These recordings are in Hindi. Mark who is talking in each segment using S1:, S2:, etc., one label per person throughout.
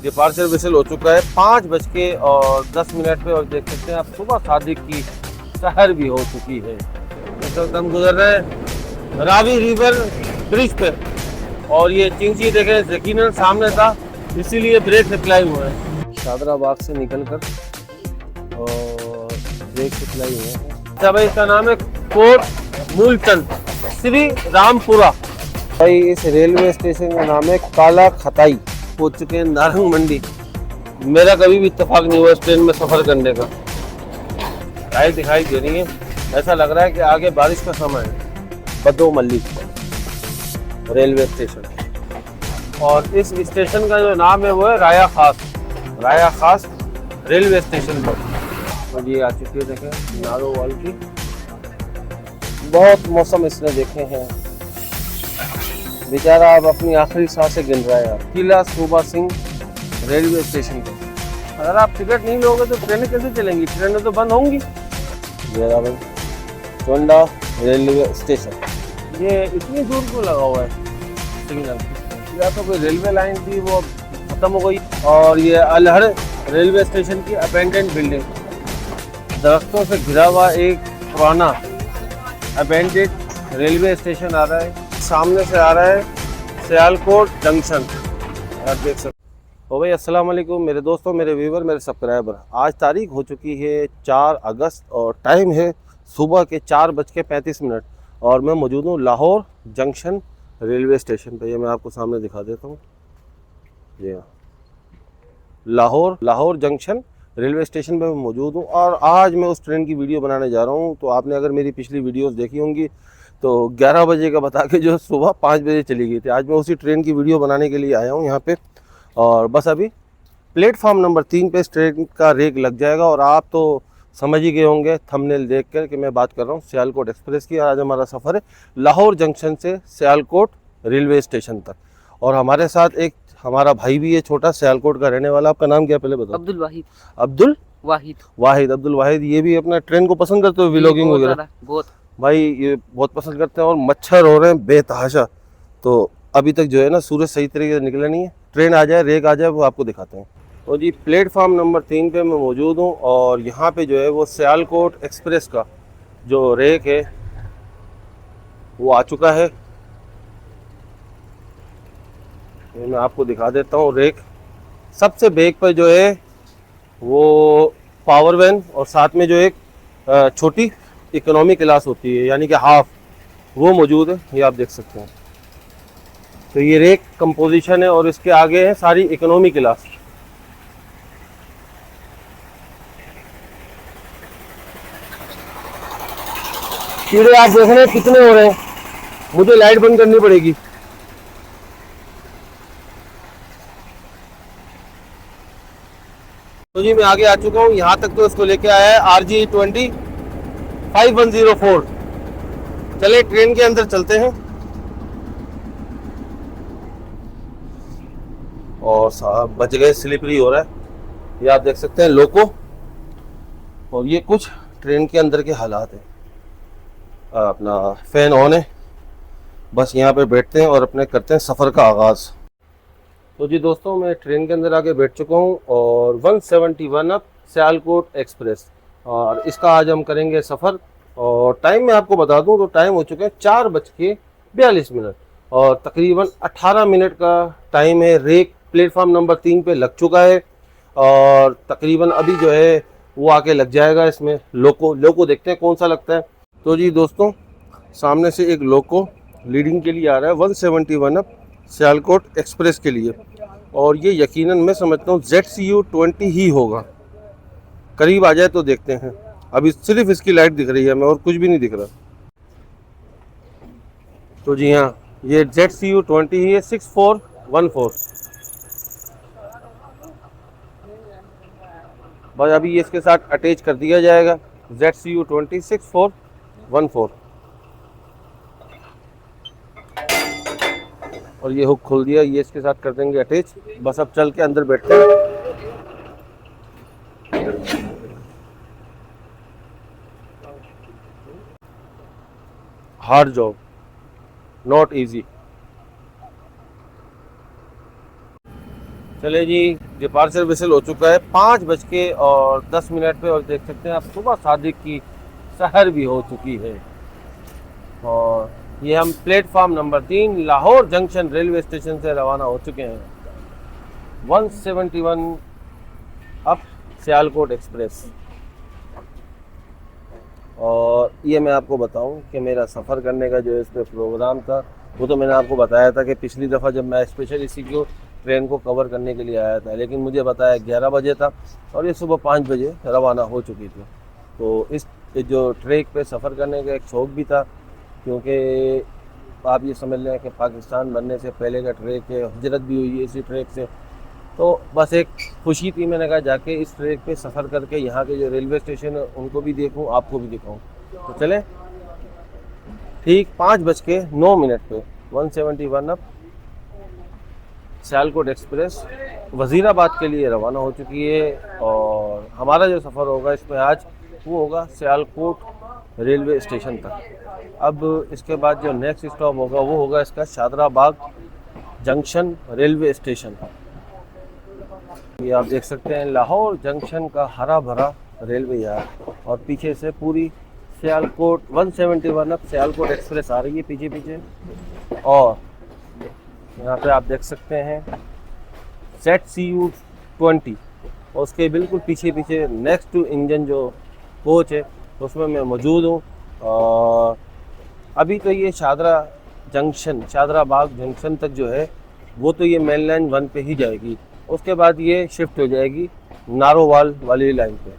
S1: डिपार्चर विसल हो चुका है 5:10 पे और देख सकते हैं आप सुबह सादिक की सहर भी हो चुकी है। इस वक्त हम गुजर रहे हैं रावी रिवर ब्रिज पे और ये चिंची देखें यकीनन सामने था इसीलिए ब्रेक रिप्लाई हुआ है। शादरा बाग से निकलकर और ब्रेक रिप्लाई हुआ है। अच्छा भाई, इसका नाम है कोट मूलचंद श्री रामपुरा। भाई इस रेलवे स्टेशन का नाम है काला खताई। पहुंच चुके हैं नारंग मंडी। मेरा कभी भी इत्तेफाक नहीं हुआ इस ट्रेन में सफर करने का। लाइट दिखाई दे रही है, ऐसा लग रहा है कि आगे बारिश का समय है। बदो मल्ली रेलवे स्टेशन और इस स्टेशन का जो नाम है वो है राया खास रेलवे स्टेशन पर। और ये आ चुकी है देखें नारोवाल की। बहुत मौसम इसने देखे हैं, बेचारा अब अपनी आखिरी सांसें गिन रहा है। किला सूबा सिंह रेलवे स्टेशन पर अगर आप टिकट नहीं लोगे तो ट्रेनें कैसे चलेंगी? ट्रेनें तो बंद होंगी। चोंडा रेलवे स्टेशन ये इतनी दूर क्यों लगा हुआ है सिग्नल? या तो कोई रेलवे लाइन थी वो खत्म हो गई। और ये अलहर रेलवे स्टेशन की अबेंडेंड बिल्डिंग, दरख्तों से घिरा हुआ एक पुराना अबेंडेड रेलवे स्टेशन आ रहा है। सामने से आ रहा है सियालकोट जंक्शन, आप देख सकते हो। भाई अस्सलाम वालेकुम मेरे दोस्तों, मेरे व्यूवर, मेरे सब्सक्राइबर। आज तारीख हो चुकी है 4 अगस्त और टाइम है सुबह के 4:35 और मैं मौजूद हूँ लाहौर जंक्शन रेलवे स्टेशन पे। ये मैं आपको सामने दिखा देता हूँ। जी हाँ, लाहौर जंक्शन रेलवे स्टेशन पे मैं मौजूद हूँ और आज मैं उस ट्रेन की वीडियो बनाने जा रहा हूँ। तो आपने अगर मेरी पिछली वीडियोस देखी होंगी तो 11 बजे का बता के जो सुबह 5 बजे चली गई थी। आज मैं उसी ट्रेन की वीडियो बनाने के लिए आया हूँ यहाँ पे। और बस अभी प्लेटफॉर्म नंबर 3 पे इस ट्रेन का रेक लग जाएगा और आप तो समझ ही गए होंगे थंबनेल देख कर कि मैं बात कर रहा हूँ सियालकोट एक्सप्रेस की। आज हमारा सफ़र है लाहौर जंक्शन से सियालकोट रेलवे स्टेशन तक और हमारे साथ एक हमारा भाई भी है छोटा, सियालकोट का रहने वाला। आपका नाम क्या पहले बताओ? अब्दुल वाहिद। ये भी अपना ट्रेन को पसंद करते हो, व्लॉगिंग वगैरह?
S2: बहुत
S1: भाई ये बहुत पसंद करते हैं और मच्छर हो रहे हैं बेतहाशा। तो अभी तक जो है ना सूरज सही तरीके से निकला नहीं है। ट्रेन आ जाए, रेक आ जाए, वो आपको दिखाते हैं। और जी प्लेटफॉर्म नंबर 3 पे मैं मौजूद हूँ और यहाँ पे जो है वो सियालकोट एक्सप्रेस का जो रेक है वो आ चुका है। ये मैं आपको दिखा देता हूँ। रेक सबसे बेक पर जो है वो पावर वैन और साथ में जो एक छोटी इकोनॉमी क्लास होती है यानी कि हाफ, वो मौजूद है। ये आप देख सकते हैं। तो ये रेक कंपोजिशन है और इसके आगे है सारी इकोनॉमी क्लास। कीड़े आप देख रहे हैं कितने हो रहे हैं, मुझे लाइट बंद करनी पड़ेगी। तो जी मैं आगे आ चुका हूँ। यहाँ तक तो इसको लेके आया है RG20 5104। चले ट्रेन के अंदर चलते हैं। और साहब बच गए, स्लिपरी हो रहा है। ये आप देख सकते हैं लोको। और ये कुछ ट्रेन के अंदर के हालात हैं। अपना फैन ऑन है, बस यहाँ पे बैठते हैं और अपने करते हैं सफ़र का आगाज़। तो जी दोस्तों मैं ट्रेन के अंदर आके बैठ चुका हूँ और 171 अप सियालकोट एक्सप्रेस और इसका आज हम करेंगे सफ़र। और टाइम मैं आपको बता दूं तो टाइम हो चुके हैं 4:42 और तकरीबन 18 मिनट का टाइम है। रेक प्लेटफॉर्म नंबर 3 पे लग चुका है और तकरीबन अभी जो है वो आके लग जाएगा इसमें। लोको देखते हैं कौन सा लगता है। तो जी दोस्तों सामने से एक लोको लीडिंग के लिए आ रहा है 171 अप सियालकोट एक्सप्रेस के लिए और ये यकीनन मैं समझता हूँ ZCU20 ही होगा। करीब आ जाए तो देखते हैं। अभी सिर्फ इसकी लाइट दिख रही है, हमें और कुछ भी नहीं दिख रहा। तो जी हाँ, ये ZCU20 ही है 6414। बस अभी ये इसके साथ अटैच कर दिया जाएगा ZCU20 6414 और ये हुक खोल दिया, ये इसके साथ कर देंगे अटैच। बस अब चल के अंदर बैठते हैं। Hard job, not easy. चले जी, डिपार्चर विसल हो चुका है 5:10 पे, और देख सकते हैं आप सुबह सादिक की सहर भी हो चुकी है। और ये हम platform number 3 Lahore junction railway station से रवाना हो चुके हैं। 171 अप सियालकोट एक्सप्रेस। और ये मैं आपको बताऊं कि मेरा सफ़र करने का जो इस पर प्रोग्राम था, वो तो मैंने आपको बताया था कि पिछली दफ़ा जब मैं स्पेशल इसी को ट्रेन को कवर करने के लिए आया था, लेकिन मुझे बताया 11 बजे था और ये सुबह 5 बजे रवाना हो चुकी थी। तो इस जो ट्रैक पे सफ़र करने का एक शौक़ भी था, क्योंकि आप ये समझ लें कि पाकिस्तान बनने से पहले का ट्रैक है, हिजरत भी हुई है इसी ट्रैक से। तो बस एक खुशी थी, मैंने कहा जाके इस ट्रैक पे सफ़र करके यहाँ के जो रेलवे स्टेशन है उनको भी देखूँ, आपको भी दिखाऊँ। तो चले, ठीक 5:09 पे 171 अप सियालकोट एक्सप्रेस वज़ीराबाद के लिए रवाना हो चुकी है। और हमारा जो सफ़र होगा इसमें आज, वो होगा सियालकोट रेलवे स्टेशन तक। अब इसके बाद जो नेक्स्ट स्टॉप होगा वो होगा इसका शादराबाग जंक्शन रेलवे स्टेशन। ये आप देख सकते हैं लाहौर जंक्शन का हरा भरा रेलवे यार्ड, और पीछे से पूरी सियालकोट 171 अप सियालकोट एक्सप्रेस आ रही है पीछे पीछे। और यहाँ पे आप देख सकते हैं ZCU20, और उसके बिल्कुल पीछे पीछे नेक्स्ट टू इंजन जो कोच है तो उसमें मैं मौजूद हूँ। और अभी तो ये शादराबाग जंक्शन तक जो है वो तो ये मेन लाइन 1 पे ही जाएगी, उसके बाद ये शिफ्ट हो जाएगी नारोवाल वाली लाइन पे।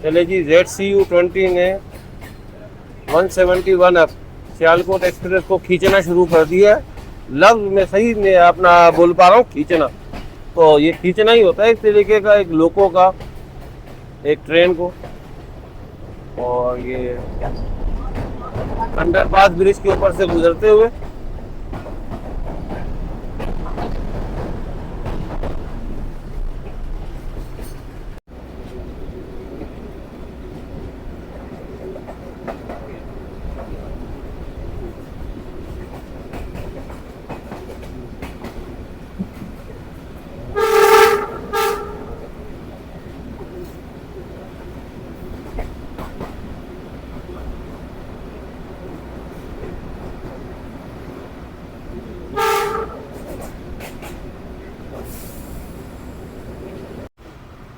S1: चले जी, ZCU20 ने 171 अप सियालकोट एक्सप्रेस को खींचना शुरू कर दिया है। लफ्ज़ में सही मैं अपना बोल पा रहा हूँ, खींचना। तो ये खींचना ही होता है एक तरीके का, एक लोको का, एक ट्रेन को। और ये अंडरपास ब्रिज के ऊपर से गुजरते हुए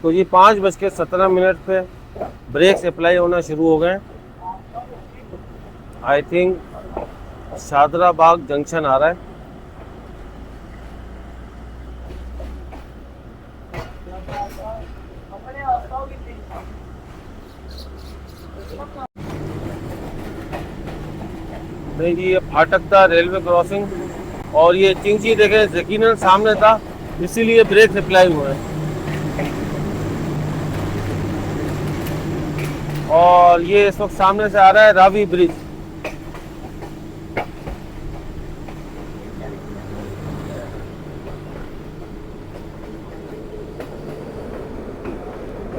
S1: तो ये 5:17 पे ब्रेक्स अप्लाई होना शुरू हो गए। आई थिंक शादराबाग जंक्शन आ रहा है। नहीं जी, ये फाटक था रेलवे क्रॉसिंग, और ये चिंची देखें यकीनन सामने था, इसीलिए ब्रेक अप्लाई हुए हैं। और ये इस वक्त सामने से आ रहा है रावी ब्रिज।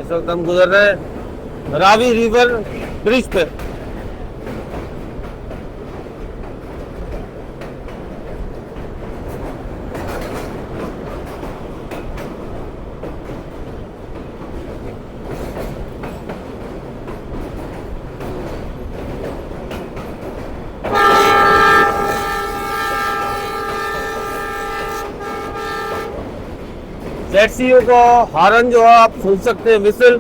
S1: इस वक्त हम गुजर रहे हैं रावी रिवर ब्रिज पे। ZCU को हॉर्न जो है आप सुन सकते हैं, विसल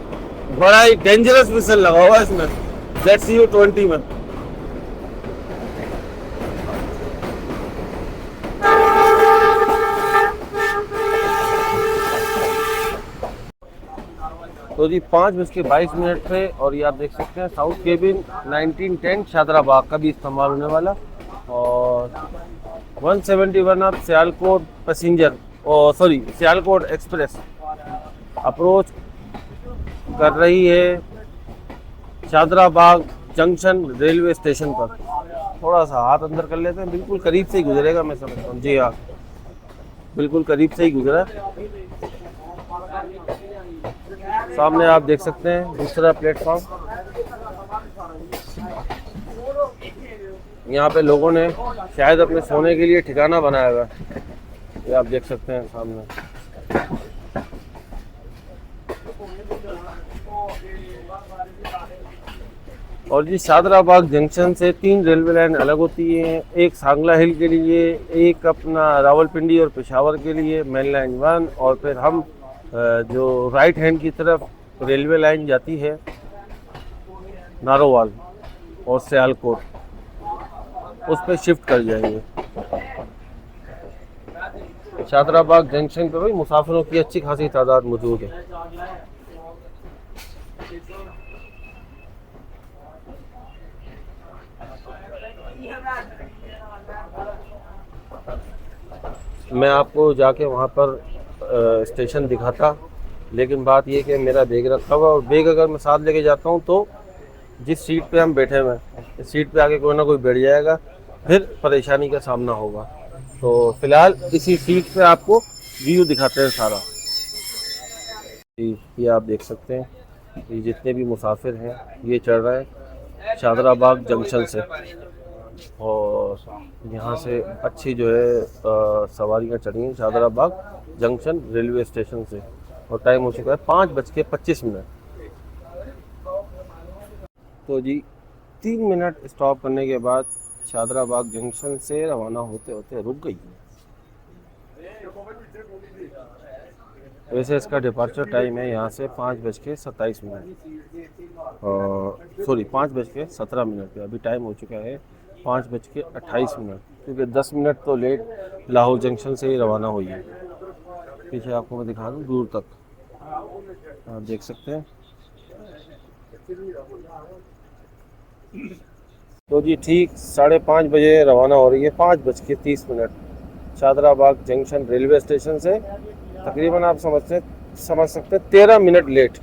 S1: बड़ा ही डेंजरस विसल लगा हुआ है इसमें ZCU20 में। तो जी 5:22 पे, और ये आप देख सकते हैं साउथ केबिन 1910 शादराबाग का भी इस्तेमाल होने वाला। और 171 up Sialkot passenger Sialkot express approach कर रही है शादराबाग जंक्शन रेलवे स्टेशन पर। थोड़ा सा हाथ अंदर कर लेते हैं, बिल्कुल करीब से ही गुजरेगा मैं समझता हूँ। जी हाँ, बिल्कुल करीब से ही गुजरा। सामने आप देख सकते हैं दूसरा प्लेटफॉर्म। यहाँ पे लोगों ने शायद अपने सोने के लिए ठिकाना बनाया हुआ है। ये आप देख सकते हैं सामने। और जी शादराबाग जंक्शन से 3 रेलवे लाइन अलग होती हैं, एक सांगला हिल के लिए, एक अपना रावलपिंडी और पेशावर के लिए मेन लाइन 1, और फिर हम जो राइट हैंड की तरफ रेलवे लाइन जाती है नारोवाल और सियालकोट, उस पर शिफ्ट कर जाएंगे। शादराबाग जंक्शन पे भाई मुसाफिरों की अच्छी खासी तादाद मौजूद है। मैं आपको जाके वहाँ पर स्टेशन दिखाता, लेकिन बात ये कि मेरा बैग रखा हुआ, और बैग अगर मैं साथ लेके जाता हूँ तो जिस सीट पे हम बैठे हुए हैं इस सीट पे आके कोई ना कोई बैठ जाएगा, फिर परेशानी का सामना होगा। तो फिलहाल इसी सीट पे आपको व्यू दिखाते हैं सारा। ये आप देख सकते हैं, ये जितने भी मुसाफिर हैं ये चढ़ रहे हैं शादराबाग जंक्शन से, और यहाँ से अच्छी जो है सवारियाँ चढ़ी हैं शादराबाग जंक्शन रेलवे स्टेशन से। और टाइम हो चुका है 5:25। तो जी 3 मिनट स्टॉप करने के बाद शादराबाग जंक्शन से रवाना होते होते रुक गई। वैसे इसका डिपार्चर टाइम है यहाँ से 5:27, सॉरी 5:17 पे। अभी टाइम हो चुका है 5:28, क्योंकि 10 मिनट तो लेट लाहौर जंक्शन से ही रवाना हुई है। पीछे आपको मैं दिखा दूँ दूर तक, आप देख सकते हैं। तो जी ठीक 5:30 बजे रवाना हो रही है, 5:30 शादराबाग जंक्शन रेलवे स्टेशन से। तकरीबन आप समझ सकते 13 मिनट लेट।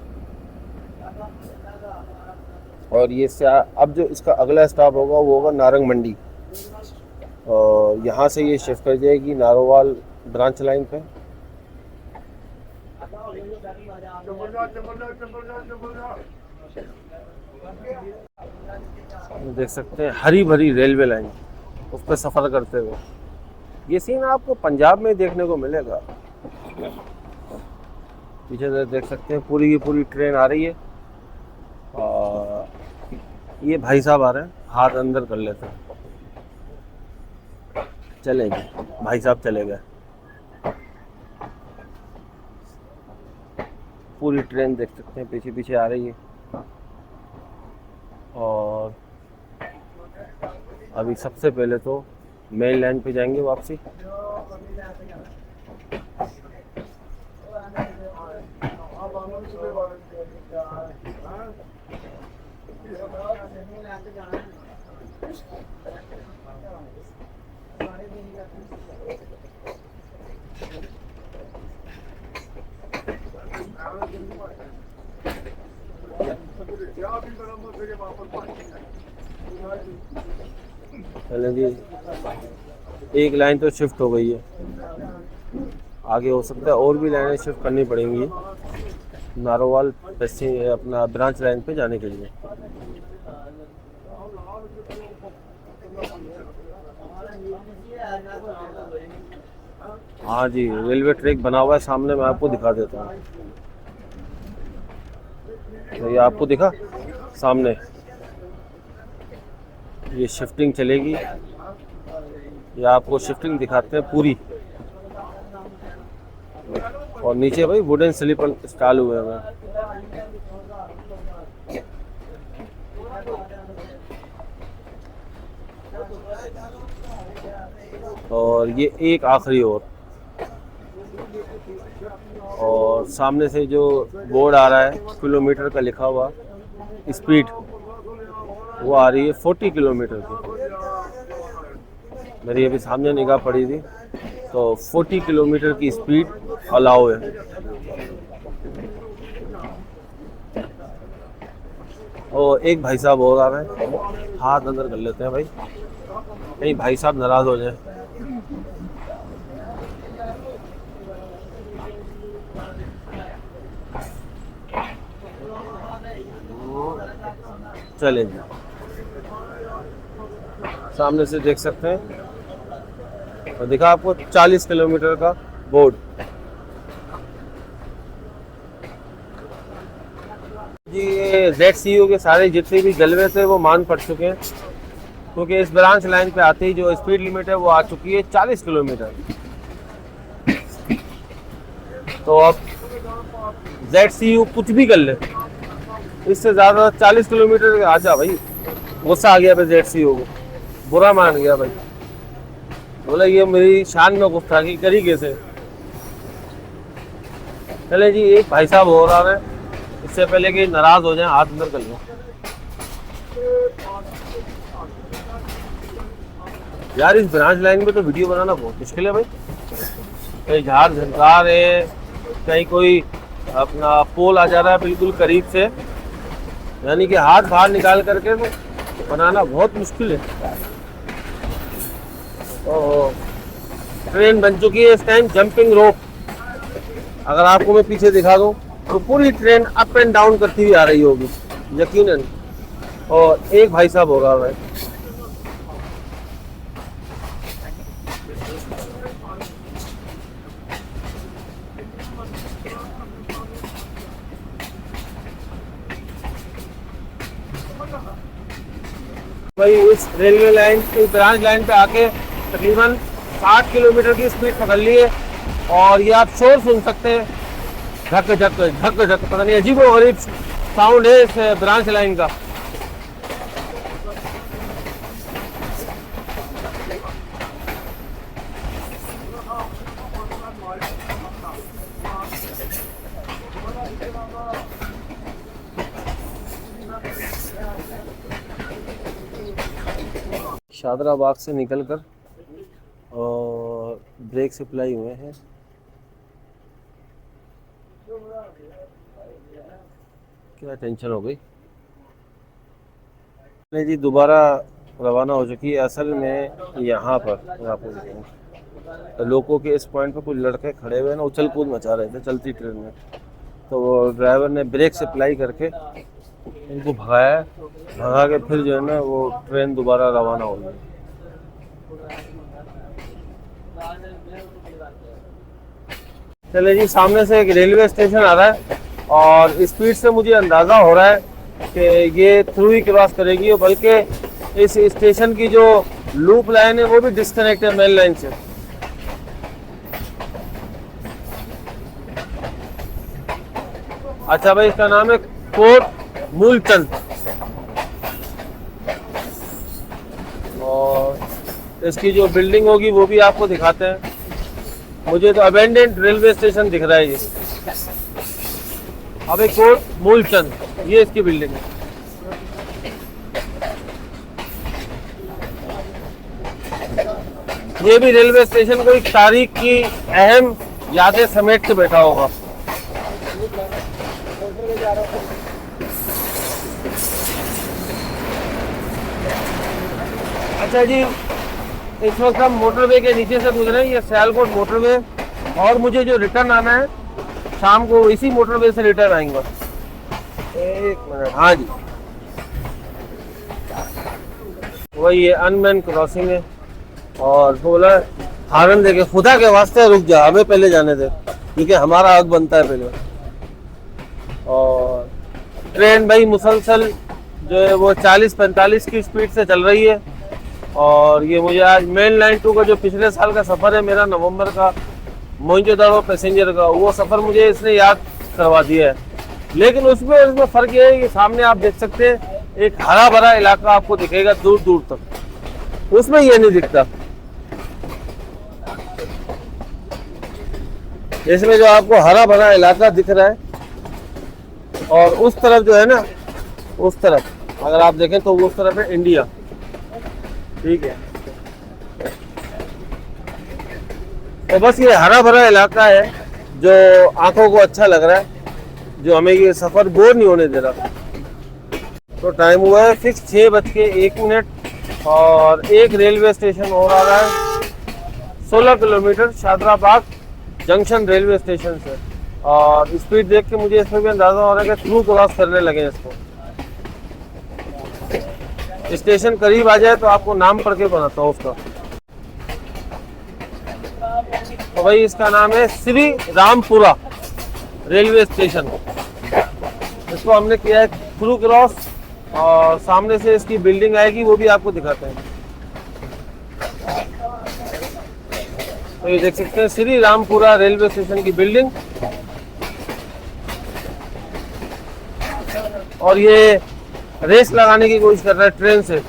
S1: और ये अब जो इसका अगला स्टॉप होगा वो होगा नारंग मंडी, और यहाँ से ये शिफ्ट कर जाएगी नारोवाल ब्रांच लाइन पे। देख सकते हैं हरी भरी रेलवे लाइन, उस पर सफ़र करते हुए। ये सीन आपको पंजाब में देखने को मिलेगा। पीछे से देख सकते हैं पूरी की पूरी ट्रेन आ रही है, और ये भाई साहब आ रहे हैं, हाथ अंदर कर लेते हैं। चले गए भाई साहब, चले गए। पूरी ट्रेन देख सकते हैं पीछे पीछे आ रही है। और अभी सबसे पहले तो मेन लाइन पे जाएंगे वापसी। चलें जी, एक लाइन तो शिफ्ट हो गई है, आगे हो सकता है और भी लाइनें शिफ्ट करनी पड़ेंगी नारोवाल अपना ब्रांच लाइन पे जाने के लिए। हाँ जी, रेलवे ट्रैक बना हुआ है सामने, मैं आपको दिखा देता हूँ। तो ये आपको दिखा सामने, ये शिफ्टिंग चलेगी। ये आपको शिफ्टिंग दिखाते हैं पूरी। और नीचे भाई वुडन स्लीपर इंस्टॉल हुए हैं। और ये एक आखिरी और सामने से जो बोर्ड आ रहा है किलोमीटर का लिखा हुआ स्पीड, वो आ रही है 40 किलोमीटर की। मेरी अभी सामने निगाह पड़ी थी, तो 40 किलोमीटर की स्पीड अलाउ है। और एक भाई साहब और आ रहे हैं, हाथ अंदर कर लेते हैं भाई, कहीं भाई साहब नाराज हो जाए। चले जी, सामने से देख सकते हैं और दिखा आपको 40 किलोमीटर का बोर्ड। जी ये ZCU के सारे जितने भी जलवे थे वो मान पड़ चुके हैं, क्योंकि इस ब्रांच लाइन पे आते ही जो स्पीड लिमिट है वो आ चुकी है 40 किलोमीटर। तो अब ZCU कुछ भी कर ले, इससे ज़्यादा 40 किलोमीटर आ जा भाई। गुस्सा आ गया भाई ZCU को, बुरा मान गया भाई, बोला ये मेरी शान में गुस्ताखी करी कैसे। चले जी, एक भाई साहब हो रहा है, इससे पहले कि नाराज हो जाए हाथ अंदर कर लो। यार इस ब्रांच लाइन में तो वीडियो बनाना बहुत मुश्किल है भाई, कहीं झाड़ झंकार है, कहीं कोई अपना पोल आ जा रहा है बिल्कुल करीब से, यानी कि हाथ बाहर निकाल करके तो बनाना बहुत मुश्किल है। तो ट्रेन बन चुकी है इस टाइम जंपिंग रोप। अगर आपको मैं पीछे दिखा दूं तो पूरी ट्रेन अप एंड डाउन करती हुई आ रही होगी यकीनन। और एक भाई साहब होगा भाई, इस रेलवे लाइन इस ब्रांच लाइन पे आके तकरीबन 60 किलोमीटर की स्पीड पकड़ ली है। और ये आप शोर सुन सकते हैं, धक धक धक धक, पता नहीं अजीब और गरीब साउंड है इस ब्रांच लाइन का। शादरा बाग से निकलकर और ब्रेक सप्लाई हुए हैं। क्या टेंशन हो गई। नहीं जी, दोबारा रवाना हो चुकी है। असल में यहाँ पर आपको दिखाऊं, लोगों के इस पॉइंट पर कुछ लड़के खड़े हुए हैं ना, उछल कूद मचा रहे थे चलती ट्रेन में। तो वो ड्राइवर ने ब्रेक सप्लाई करके उनको भगाया, भगा के फिर जो है ना वो ट्रेन दोबारा रवाना हो गई। चले जी, सामने से एक रेलवे स्टेशन आ रहा है और स्पीड से मुझे अंदाज़ा हो रहा है कि ये थ्रू ही क्रॉस करेगी, और बल्कि इस स्टेशन की जो लूप लाइन है वो भी डिस्कनेक्ट है मेन लाइन से। अच्छा भाई, इसका नाम है कोट मूलचंद, और इसकी जो बिल्डिंग होगी वो भी आपको दिखाते हैं। मुझे तो अबेंडेंट रेलवे स्टेशन दिख रहा है ये। अब एक कोट मूलचंद, ये इसकी बिल्डिंग है। ये भी रेलवे स्टेशन को एक तारीख की अहम यादें समेट के बैठा होगा। अच्छा जी, इस वक्त हम मोटरवे के नीचे से गुजरे हैं, ये सियालकोट मोटरवे, और मुझे जो रिटर्न आना है शाम को इसी मोटरवे से रिटर्न आएंगे। एक मिनट, हाँ जी, वही ये अनमैन क्रॉसिंग है। और बोला हारन देके, खुदा के वास्ते रुक जा, हमें पहले जाने दे, क्योंकि हमारा हक बनता है पहले। और ट्रेन भाई मुसलसल जो है वो 40-45 की स्पीड से चल रही है। और ये मुझे आज मेन लाइन 2 का जो पिछले साल का सफ़र है मेरा, नवंबर का, मोइंजोदारो पैसेंजर का, वो सफ़र मुझे इसने याद करवा दिया है। लेकिन उसमें फ़र्क ये है कि सामने आप देख सकते हैं एक हरा भरा इलाका आपको दिखेगा दूर दूर तक, उसमें ये नहीं दिखता। इसमें जो आपको हरा भरा इलाका दिख रहा है, और उस तरफ जो है ना, उस तरफ अगर आप देखें तो उस तरफ है इंडिया, ठीक है। तो बस ये हरा भरा इलाका है जो आंखों को अच्छा लग रहा है, जो हमें ये सफ़र बोर नहीं होने दे रहा। तो टाइम हुआ है फिक्स 6:01 और एक रेलवे स्टेशन और आ रहा है 16 किलोमीटर शादरा बाग जंक्शन रेलवे स्टेशन से। और स्पीड देख के मुझे इसमें भी अंदाज़ा हो रहा है कि थ्रू क्रॉस करने लगे हैं इसको। स्टेशन करीब आ जाए तो आपको नाम पढ़ के बताता हूँ उसका। तो भाई इसका नाम है श्री रामपुरा रेलवे स्टेशन। इसको हमने किया है थ्रू क्रॉस और सामने से इसकी बिल्डिंग आएगी, वो भी आपको दिखाते हैं। तो ये देख सकते हैं श्री रामपुरा रेलवे स्टेशन की बिल्डिंग, और ये रेस लगाने की कोशिश कर रहा है ट्रेन से,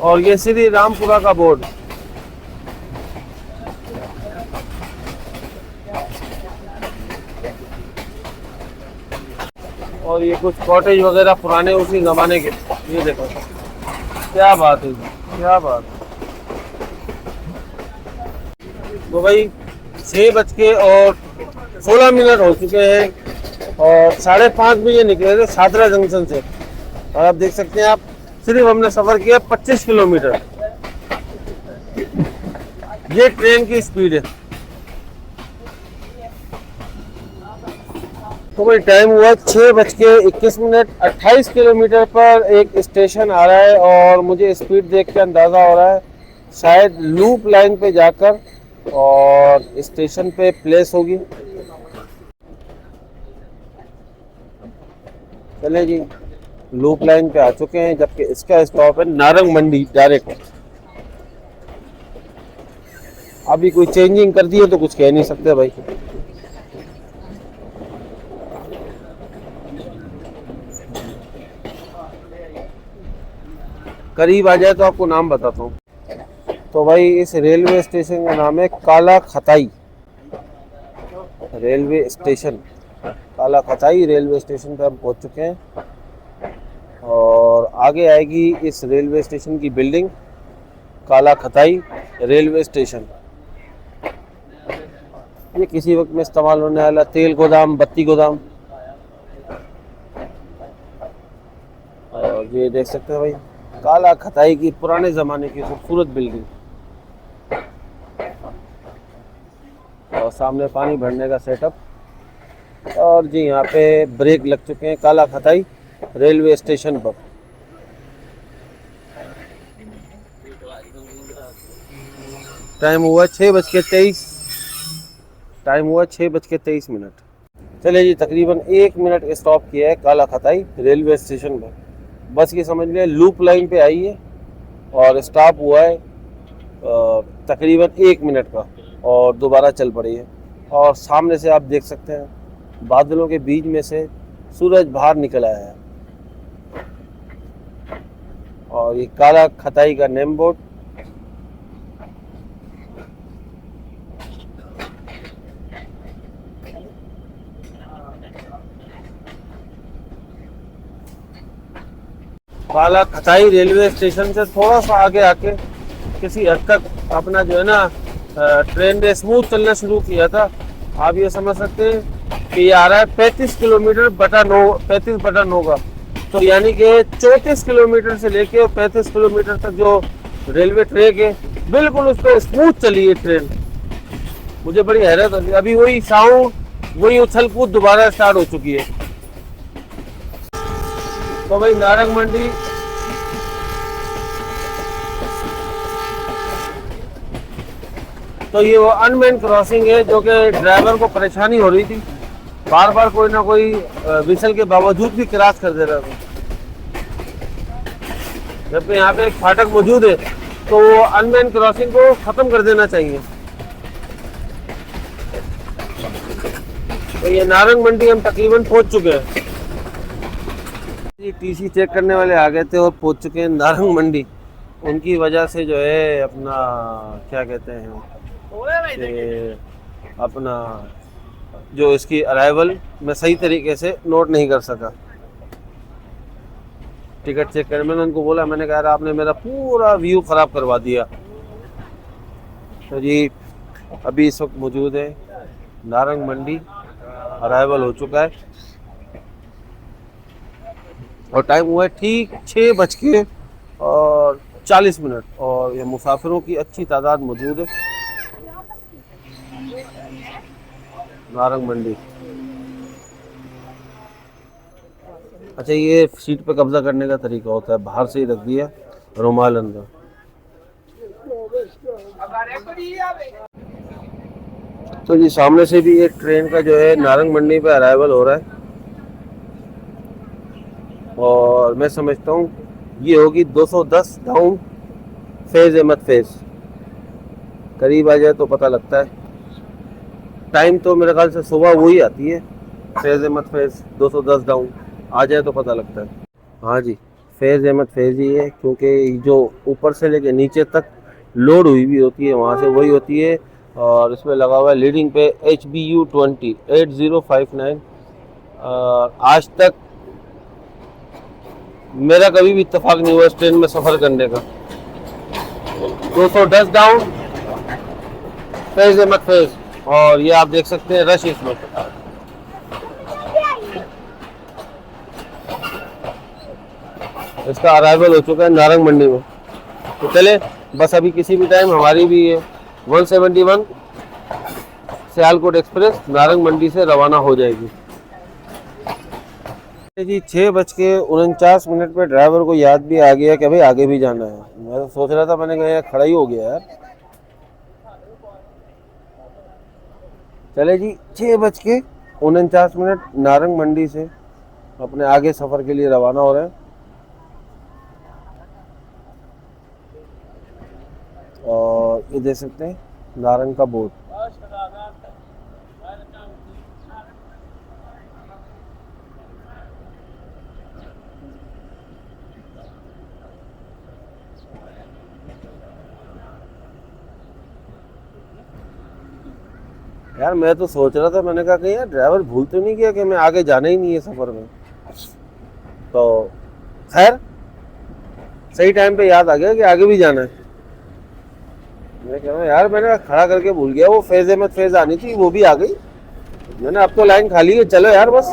S1: और ये श्री रामपुरा का बोर्ड। और ये कुछ कॉटेज वगैरह पुराने उसी जमाने के, ये देखो क्या बात है, क्या बात है। तो भाई 6:16 हो चुके हैं और 5:30 बजे निकले थे सादरा जंक्शन से, और आप देख सकते हैं आप सिर्फ हमने सफर किया 25 किलोमीटर। ये ट्रेन की स्पीड है। तो भाई टाइम हुआ 6:21, 28 किलोमीटर पर एक स्टेशन आ रहा है, और मुझे स्पीड देख के अंदाज़ा हो रहा है शायद लूप लाइन पे जाकर और स्टेशन पे प्लेस होगी। चले जी, लूप लाइन पे आ चुके हैं, जबकि इसका स्टॉप है नारंग मंडी डायरेक्ट। अभी कोई चेंजिंग कर दी है तो कुछ कह नहीं सकते भाई। करीब आ जाए तो आपको नाम बताता हूँ। तो भाई इस रेलवे स्टेशन का नाम है काला खताई रेलवे स्टेशन। काला खताई रेलवे स्टेशन पे हम पहुँच चुके हैं, और आगे आएगी इस रेलवे स्टेशन की बिल्डिंग, काला खताई रेलवे स्टेशन। ये किसी वक्त में इस्तेमाल होने वाला तेल गोदाम, बत्ती गोदाम। और ये देख सकते हैं भाई काला खताई की पुराने ज़माने की खूबसूरत बिल्डिंग, और सामने पानी भरने का सेटअप। और जी यहाँ पे ब्रेक लग चुके हैं काला खताई रेलवे स्टेशन पर। टाइम हुआ 6:23, टाइम हुआ 6:23। चलिए जी, तकरीबन 1 मिनट स्टॉप किया है काला खताई रेलवे स्टेशन पर। बस ये समझ लिया लूप लाइन पे आई है और स्टॉप हुआ है तकरीबन 1 मिनट का, और दोबारा चल पड़ी है। और सामने से आप देख सकते हैं बादलों के बीच में से सूरज बाहर निकल आया है, और ये काला खताई का नेम बोर्ड। काला खताई रेलवे स्टेशन से थोड़ा सा आगे आके किसी हद तक अपना जो है ना ट्रेन ने स्मूथ चलना शुरू किया था। आप ये समझ सकते हैं कि ये आ रहा है 35 किलोमीटर बटा 9 का। तो यानी कि 34 किलोमीटर से लेके 35 किलोमीटर तक जो रेलवे ट्रैक है बिल्कुल उस पर स्मूथ चली है ट्रेन। मुझे बड़ी हैरत होती है। अभी वही साउंड, वही उछल कूद दोबारा स्टार्ट हो चुकी है। तो भाई नारंग मंडी तो ये वो अनमेन क्रॉसिंग है जो कि ड्राइवर को परेशानी हो रही थी, बार बार कोई ना कोई विसल के बावजूद भी क्रॉस कर दे रहा था। जबकि यहाँ पे एक फाटक मौजूद है तो वो अनमेन क्रॉसिंग को खत्म कर देना चाहिए। तो ये नारंग मंडी हम तकरीबन पहुंच चुके हैं। ये टीसी चेक करने वाले आ गए थे और पहुंच चुके हैं नारंग मंडी। उनकी वजह से जो है अपना क्या कहते हैं अपना जो इसकी अराइवल मैं सही तरीके से नोट नहीं कर सका। टिकट चेक करने मैंने उनको बोला, मैंने कहा आपने मेरा पूरा व्यू ख़राब करवा दिया। तो जी अभी इस वक्त मौजूद है नारंग मंडी, अराइवल हो चुका है और टाइम हुआ है ठीक 6:40 और ये मुसाफिरों की अच्छी तादाद मौजूद है नारंग मंडी। अच्छा, ये सीट पे कब्जा करने का तरीका होता है, बाहर से ही रख दिया रुमाल अंदर। तो जी सामने से भी एक ट्रेन का जो है नारंग मंडी पे अराइवल हो रहा है, और मैं समझता हूँ ये होगी 210 डाउन फैज़ अहमद फैज़। करीब आ जाए तो पता लगता है। टाइम तो मेरे ख्याल से सुबह वही आती है, फैज़ अहमद फैज़ 210 डाउन। आ जाए तो पता लगता है। हाँ जी, फैज़ अहमद फैज़ ही है, क्योंकि जो ऊपर से लेके नीचे तक लोड हुई भी होती है वहाँ से वही होती है। और इसमें लगा हुआ है लीडिंग पे HBU 20 8059। आज तक मेरा कभी भी इत्तेफाक नहीं हुआ इस ट्रेन में सफ़र करने का। 210 डाउन फैज़ अहमद फैज़, और ये आप देख सकते हैं रश इसमें। इसका अराइवल हो चुका है नारंग मंडी में। तो चले, बस अभी किसी भी टाइम हमारी भी है 171 सियालकोट एक्सप्रेस नारंग मंडी से रवाना हो जाएगी। जी 6:49 पे ड्राइवर को याद भी आ गया कि भाई आगे भी जाना है। मैं तो सोच रहा था, मैंने कहा यार खड़ा ही हो गया यार। चले जी 6:49 नारंग मंडी से अपने आगे सफ़र के लिए रवाना हो रहे हैं। और ये देख सकते हैं नारंग का बोर्ड। यार मैं तो सोच रहा था, मैंने कहा कि यार ड्राइवर भूल तो नहीं किया कि मैं आगे जाना ही नहीं है सफ़र में। तो खैर सही टाइम पे याद आ गया कि आगे भी जाना है। मैं कह रहा हूँ यार मैंने खड़ा करके भूल गया, वो फैज़ अहमद फैज़ आनी थी, वो भी आ गई। मैंने अब तो लाइन खाली है, चलो यार बस।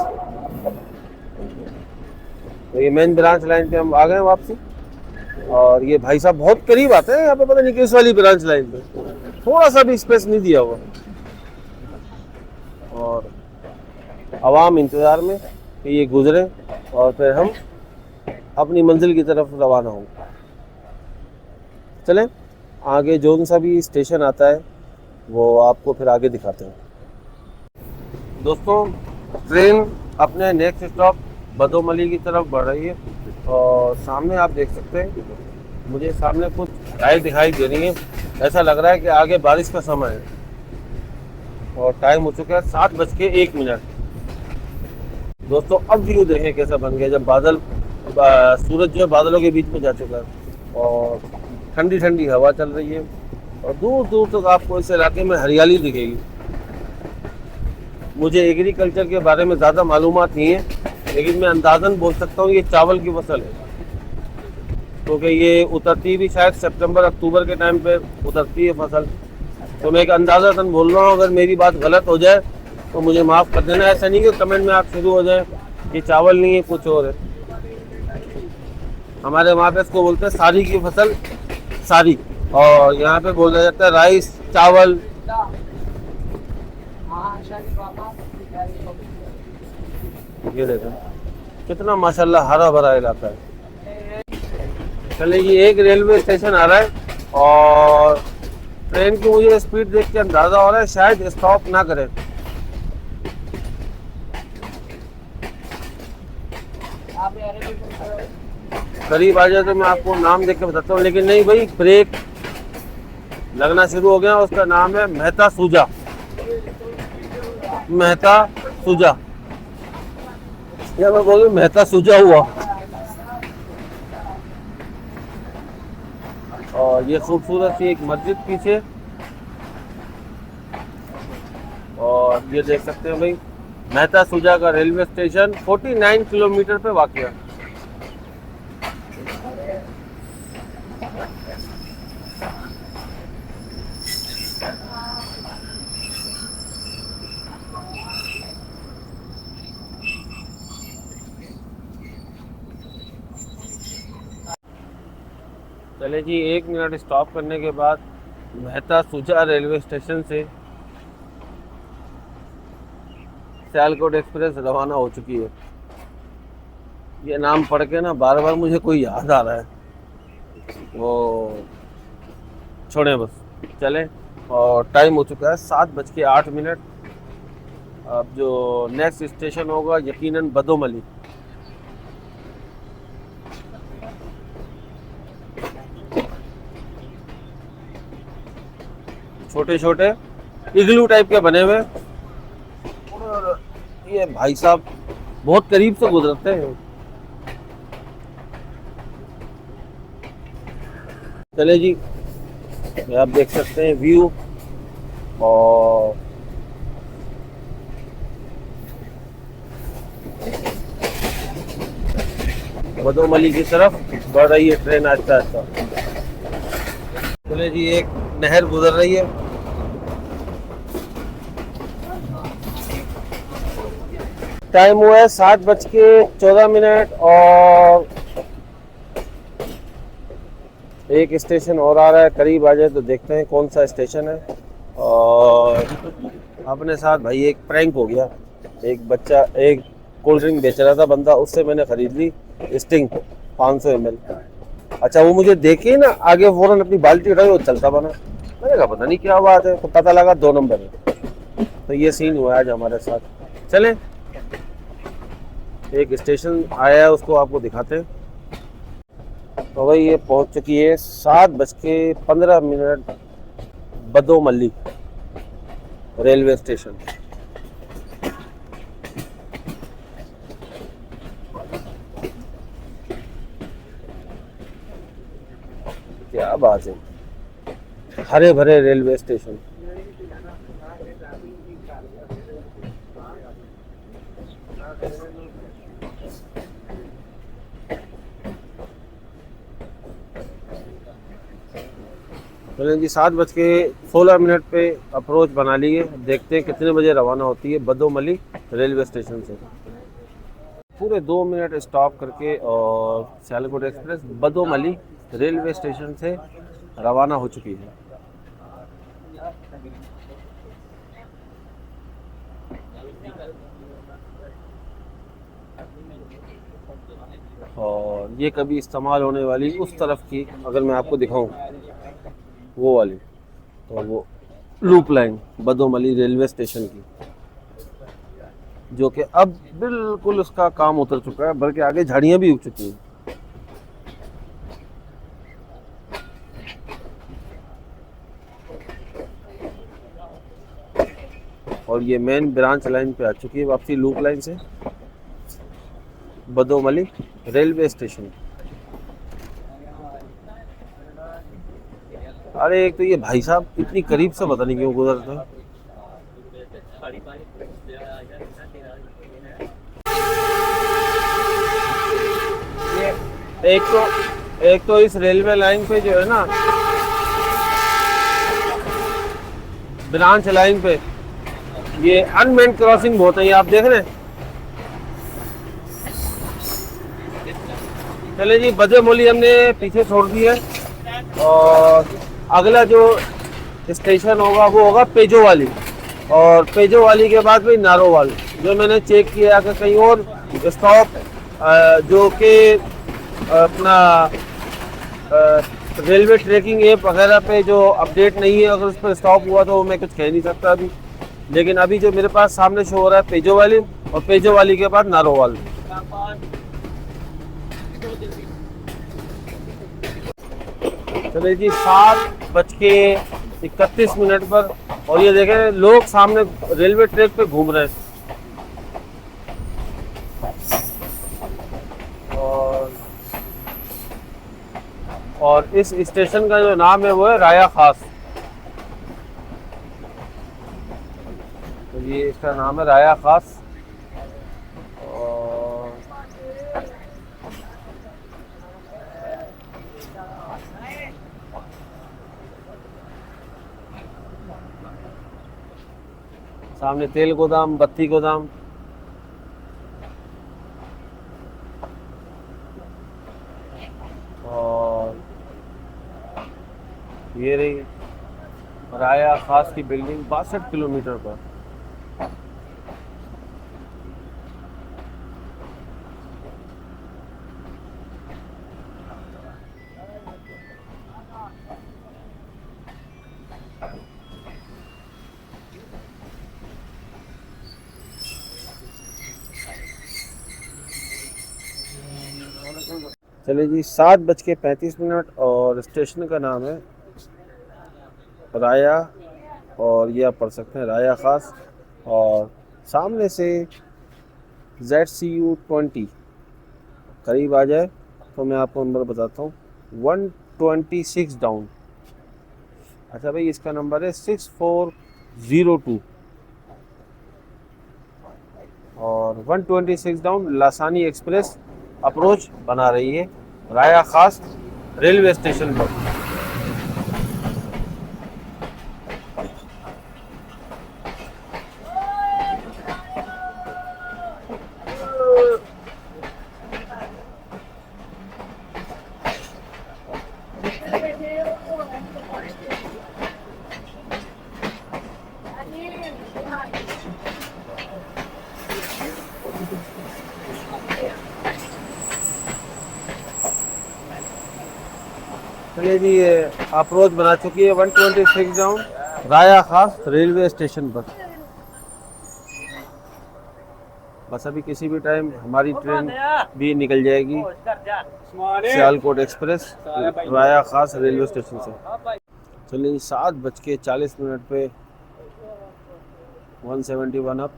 S1: तो ये मेन ब्रांच लाइन पे हम आ गए वापसी। और ये भाई साहब बहुत करीब आते हैं यहाँ पे, पता नहीं किस वाली ब्रांच लाइन पे, थोड़ा सा भी स्पेस नहीं दिया हुआ। और आवाम इंतज़ार में कि ये गुजरे और फिर हम अपनी मंजिल की तरफ रवाना हों। चलें, आगे जो सा भी स्टेशन आता है वो आपको फिर आगे दिखाते हैं। दोस्तों ट्रेन अपने नेक्स्ट स्टॉप बदोमली की तरफ बढ़ रही है, और सामने आप देख सकते हैं, मुझे सामने कुछ लाइट दिखाई दे रही है। ऐसा लग रहा है कि आगे बारिश का समय है, और टाइम हो चुका है 7:01। दोस्तों अब व्यू देखें कैसा बन गया, जब बादल सूरज जो है बादलों के बीच में जा चुका है, और ठंडी ठंडी हवा चल रही है, और दूर दूर तक आपको इस इलाके में हरियाली दिखेगी। मुझे एग्रीकल्चर के बारे में ज़्यादा मालूमात नहीं है, लेकिन मैं अंदाज़न बोल सकता हूँ ये चावल की फसल है, क्योंकि ये उतरती भी शायद सितंबर अक्टूबर के टाइम पे उतरती है फसल। तो मैं एक अंदाज़न बोल रहा हूँ, अगर मेरी बात गलत हो जाए तो मुझे माफ़ कर देना। ऐसा नहीं कि कमेंट में आप शुरू हो जाए कि चावल नहीं है कुछ और है। हमारे वहाँ पे इसको बोलते हैं सारी की फसल, सारी, और यहाँ पे बोला जाता है राइस चावल। ये देखो कितना माशाल्लाह हरा भरा इलाका है। चले ये एक रेलवे स्टेशन आ रहा है, और ट्रेन की मुझे स्पीड देख के अंदाजा हो रहा है शायद स्टॉप ना करे। करीब आ जाए तो मैं आपको नाम देख के बताता हूँ, लेकिन नहीं भाई, ब्रेक लगना शुरू हो गया। उसका नाम है मेहता सूजा, मेहता सूजा, या मैं बोलूँ मेहता सूजा हुआ। और ये खूबसूरत सी एक मस्जिद पीछे, और ये देख सकते हैं भाई मेहता सूजा का रेलवे स्टेशन 49 किलोमीटर पे वाक़या। चले जी 1 मिनट स्टॉप करने के बाद मेहता सूजा रेलवे स्टेशन से सियालकोट एक्सप्रेस रवाना हो चुकी है। ये नाम पढ़ के ना बार बार मुझे कोई याद आ रहा है, वो छोड़ें बस। चलें और टाइम हो चुका है 7:08। अब जो नेक्स्ट स्टेशन होगा यकीनन बदोमली। छोटे छोटे इग्लू टाइप के बने हुए, और ये भाई साहब बहुत करीब से गुजरते हैं। चले जी, ये आप देख सकते हैं व्यू। और बदोमली की तरफ बढ़ रही है ट्रेन आहिस्ता आहिस्ता। चले जी, एक नहर गुजर रही है। टाइम हुआ है 7:14, और एक स्टेशन और आ रहा है, करीब आ जाए तो देखते हैं कौन सा स्टेशन है। और अपने साथ भाई एक प्रैंक हो गया। एक बच्चा एक कोल्ड ड्रिंक बेच रहा था बंदा, उससे मैंने खरीद ली स्टिंग 500 ml। अच्छा, वो मुझे देखे ही ना आगे फौरन अपनी बाल्टी उठाई और चलता बना। मैंने कहा पता नहीं क्या बात है, तो पता लगा 2 नंबर है। तो ये सीन हुआ आज हमारे साथ। चलें, एक स्टेशन आया है उसको आपको दिखाते हैं। तो भाई ये पहुंच चुकी है 7:15 बदोमली रेलवे स्टेशन। क्या बात है, हरे भरे रेलवे स्टेशन। चलें जी, 7:16 पे अप्रोच बना लिए। देखते हैं कितने बजे रवाना होती है बदोमली रेलवे स्टेशन से। पूरे 2 मिनट स्टॉप करके और Sialkot express Badomali railway station से रवाना हो चुकी है। और ये कभी इस्तेमाल होने वाली उस तरफ की अगर मैं आपको दिखाऊं, वो वाली, तो वो loop line Badomali railway station की, जो कि अब बिल्कुल उसका काम उतर चुका है, बल्कि आगे झाड़ियां भी उग चुकी हैं। और ये मेन ब्रांच लाइन पे आ चुकी है वापसी लूप लाइन से बदोमली रेलवे स्टेशन। अरे एक तो ये भाई साहब इतनी करीब से पता नहीं क्यों गुजरते हैं। ये एक तो इस रेलवे लाइन पे जो है ना, ब्रांच लाइन पे ये अनमेन्ड क्रॉसिंग बहुत है, ये आप देख रहे हैं। चले जी, बदोमली हमने पीछे छोड़ दी है, और अगला जो स्टेशन होगा वो होगा पेजोवाली, और पेजोवाली के बाद भी नारोवाल। जो मैंने चेक किया कि कहीं और स्टॉप जो कि अपना रेलवे ट्रैकिंग ऐप वगैरह पे जो अपडेट नहीं है, अगर उस पर स्टॉप हुआ तो मैं कुछ कह नहीं सकता अभी। लेकिन अभी जो मेरे पास सामने शो हो रहा है पेजोवाली, और पेजोवाली के बाद नारोवाल। चलिए जी, 7:31 पर, और ये देखें लोग सामने रेलवे ट्रैक पे घूम रहे हैं। और इस स्टेशन का जो नाम है वो है राया खास। तो ये इसका नाम है राया खास। और सामने तेल गोदाम, बत्ती गोदाम। और ये रही राया खास की बिल्डिंग 62 किलोमीटर पर। चलिए जी, 7:35 और स्टेशन का नाम है राया, और ये आप पढ़ सकते हैं राया ख़ास। और सामने से ZCU 20 करीब आ जाए तो मैं आपको नंबर बताता हूँ, 126 डाउन। अच्छा भाई, इसका नंबर है 6402 और 126 डाउन लासानी एक्सप्रेस अप्रोच बना रही है राया खास रेलवे स्टेशन पर। चलिए जी, ये अप्रोच बना चुकी है 126 डाउन राया खास रेलवे स्टेशन पर। बस अभी किसी भी टाइम हमारी ट्रेन भी निकल जाएगी, सियालकोट एक्सप्रेस राया खास रेलवे स्टेशन से। चलिए 7:40 पे 171 अप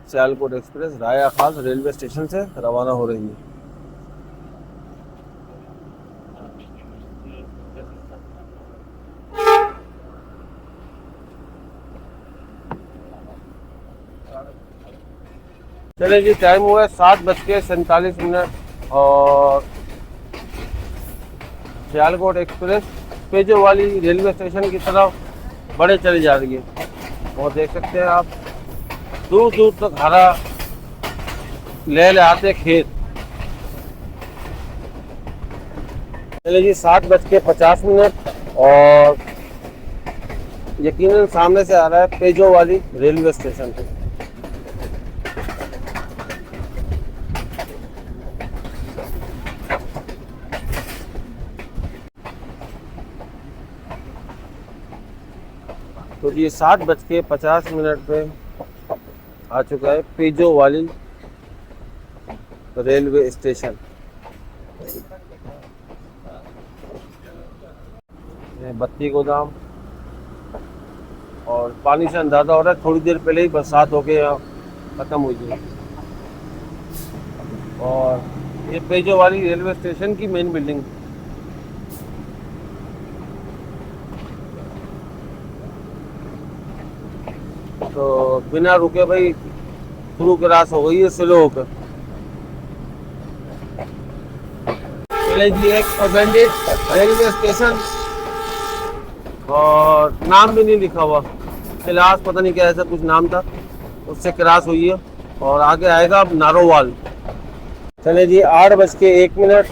S1: सियालकोट एक्सप्रेस राया खास रेलवे स्टेशन से रवाना हो रही है। चलिए जी, टाइम हुआ है 7:47 और सियालकोट एक्सप्रेस पेजो वाली रेलवे स्टेशन की तरफ बढ़े चली जा रही है। और देख सकते हैं आप, दूर दूर तक हरा ले आते खेत। चलिए जी, 7:50 और यकीनन सामने से आ रहा है पेजो वाली रेलवे स्टेशन पे। तो ये 7:50 पे आ चुका है पेजो वाली रेलवे स्टेशन। बत्ती गोदाम, और पानी से अंदाज़ा हो रहा है थोड़ी देर पहले ही बरसात होके यहाँ ख़त्म हुई है। और ये पेजो वाली रेलवे स्टेशन की मेन बिल्डिंग। तो बिना रुके भाई थ्रू क्रॉस हो गई है स्लो होकर। एक अबेंडेड रेलवे स्टेशन और नाम भी नहीं लिखा हुआ, फिलहाल पता नहीं क्या ऐसा कुछ नाम था, उससे क्रॉस हुई है और आगे आएगा अब नारोवाल। चले जी, 8:01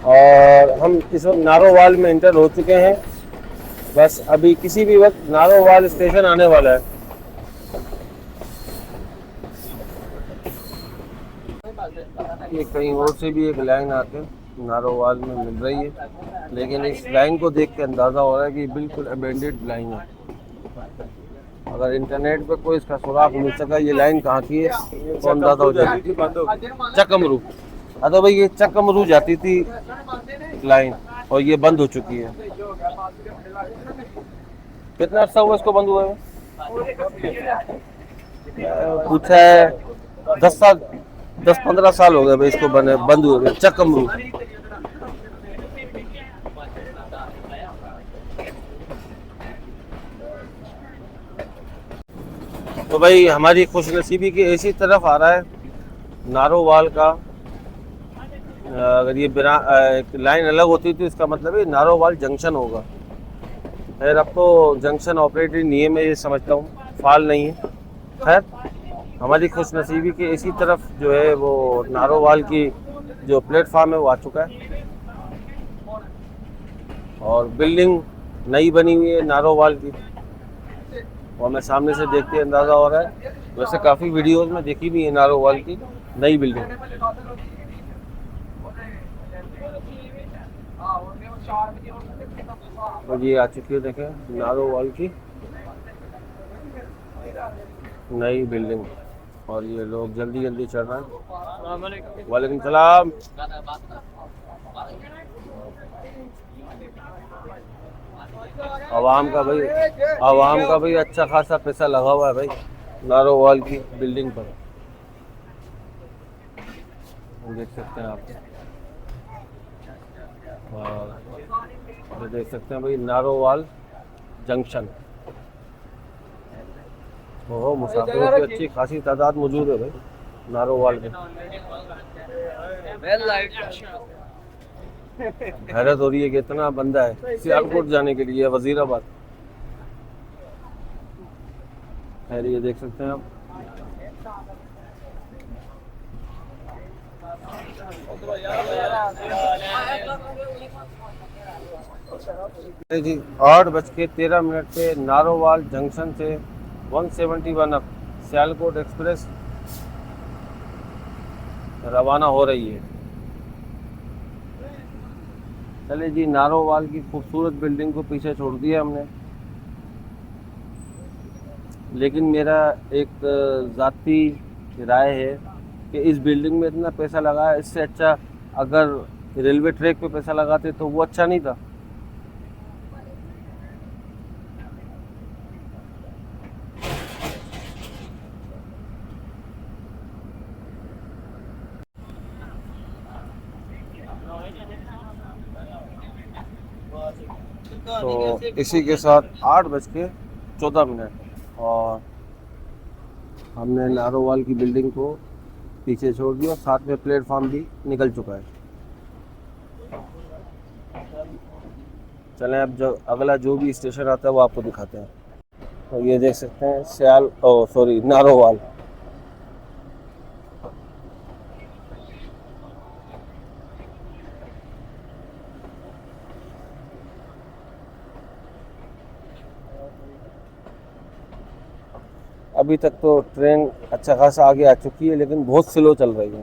S1: और हम इस वक्त नारोवाल में इंटर हो चुके हैं। बस अभी किसी भी वक्त नारोवाल स्टेशन आने वाला है। ये कहीं और से भी एक लाइन आके नारोवाल में मिल रही है, लेकिन इस लाइन को देख के अंदाज़ा हो रहा है कि बिल्कुल अबेंडेड लाइन है। अगर इंटरनेट पे कोई इसका सुराग मिल सका ये लाइन कहाँ की है तो अंदाज़ा हो जाएगा। चकमरू, हाँ तो भाई ये चकमरू जाती थी लाइन और ये बंद हो चुकी है। कितना अर्सा हुआ इसको बंद हुआ है? कुछ है 10-15 साल हो गए भाई इसको बंद हुए चकमरू। तो भाई हमारी खुशनसीबी की इसी तरफ आ रहा है नारोवाल का। अगर ये लाइन अलग होती तो इसका मतलब है नारोवाल जंक्शन होगा। खैर अब तो जंक्शन ऑपरेटिंग नहीं है, मैं ये समझता हूँ, फाल नहीं है। खैर हमारी खुशनसीबी की इसी तरफ जो है वो नारोवाल की जो प्लेटफार्म है वो आ चुका है और बिल्डिंग नई बनी हुई है नारोवाल की। और मैं सामने से देखते अंदाज़ा हो रहा है, वैसे काफ़ी वीडियोस में देखी भी है नारोवाल की नई बिल्डिंग। और ये आ चुकी है, देखें नारोवाल की नई बिल्डिंग। और ये लोग जल्दी जल्दी चढ़ रहे हैं। वालेकुम सलाम। आवाम का भाई अच्छा खासा पैसा लगा हुआ है भाई नारोवाल की बिल्डिंग पर, देख सकते हैं आप। और देख सकते हैं भाई नारोवाल जंक्शन। ओहो, मुसाफिरों की अच्छी खासी तादाद मौजूद है भाई नारोवाल में। हैरत हो रही है कि इतना बंदा है सियालकोट जाने के लिए, वजीराबाद। खैर ये देख सकते हैं आप। जी 8:13 पे नारोवाल जंक्शन से 171 अप सियालकोट एक्सप्रेस रवाना हो रही है। चले जी, नारोवाल की खूबसूरत बिल्डिंग को पीछे छोड़ दिया हमने, लेकिन मेरा एक ज़ाती राय है कि इस बिल्डिंग में इतना पैसा लगा है, इससे अच्छा अगर रेलवे ट्रैक पे पैसा लगाते तो वो अच्छा नहीं था। तो इसी के साथ 8:14 और हमने नारोवाल की बिल्डिंग को पीछे छोड़ दिया, साथ में प्लेटफॉर्म भी निकल चुका है। चलें अब जो अगला जो भी स्टेशन आता है वो आपको दिखाते हैं। तो ये देख सकते हैं नारोवाल। अभी तक तो ट्रेन अच्छा खासा आगे आ चुकी है, लेकिन बहुत स्लो चल रही है।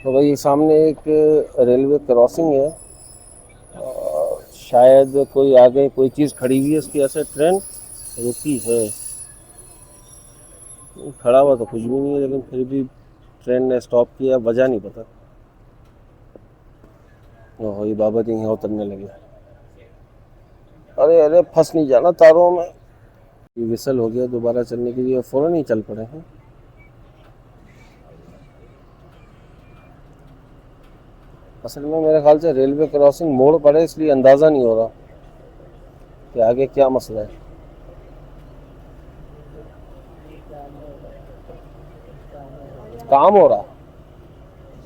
S1: तो भाई सामने एक रेलवे क्रॉसिंग है, शायद कोई आगे कोई चीज़ खड़ी हुई है, इसकी ऐसे ट्रेन रुकी है। खड़ा हुआ तो कुछ भी नहीं है, लेकिन फिर भी ट्रेन ने स्टॉप किया, वजह नहीं पता। ओहो, ये बाबा जी यहाँ उतरने लगे। अरे अरे, फंस नहीं जाना तारों में। ये विसल हो गया दोबारा चलने के लिए, फ़ौरन ही चल पड़े हैं। असल में मेरे ख्याल से रेलवे क्रॉसिंग मोड़ पर है, इसलिए अंदाज़ा नहीं हो रहा कि आगे क्या मसला है। काम हो रहा,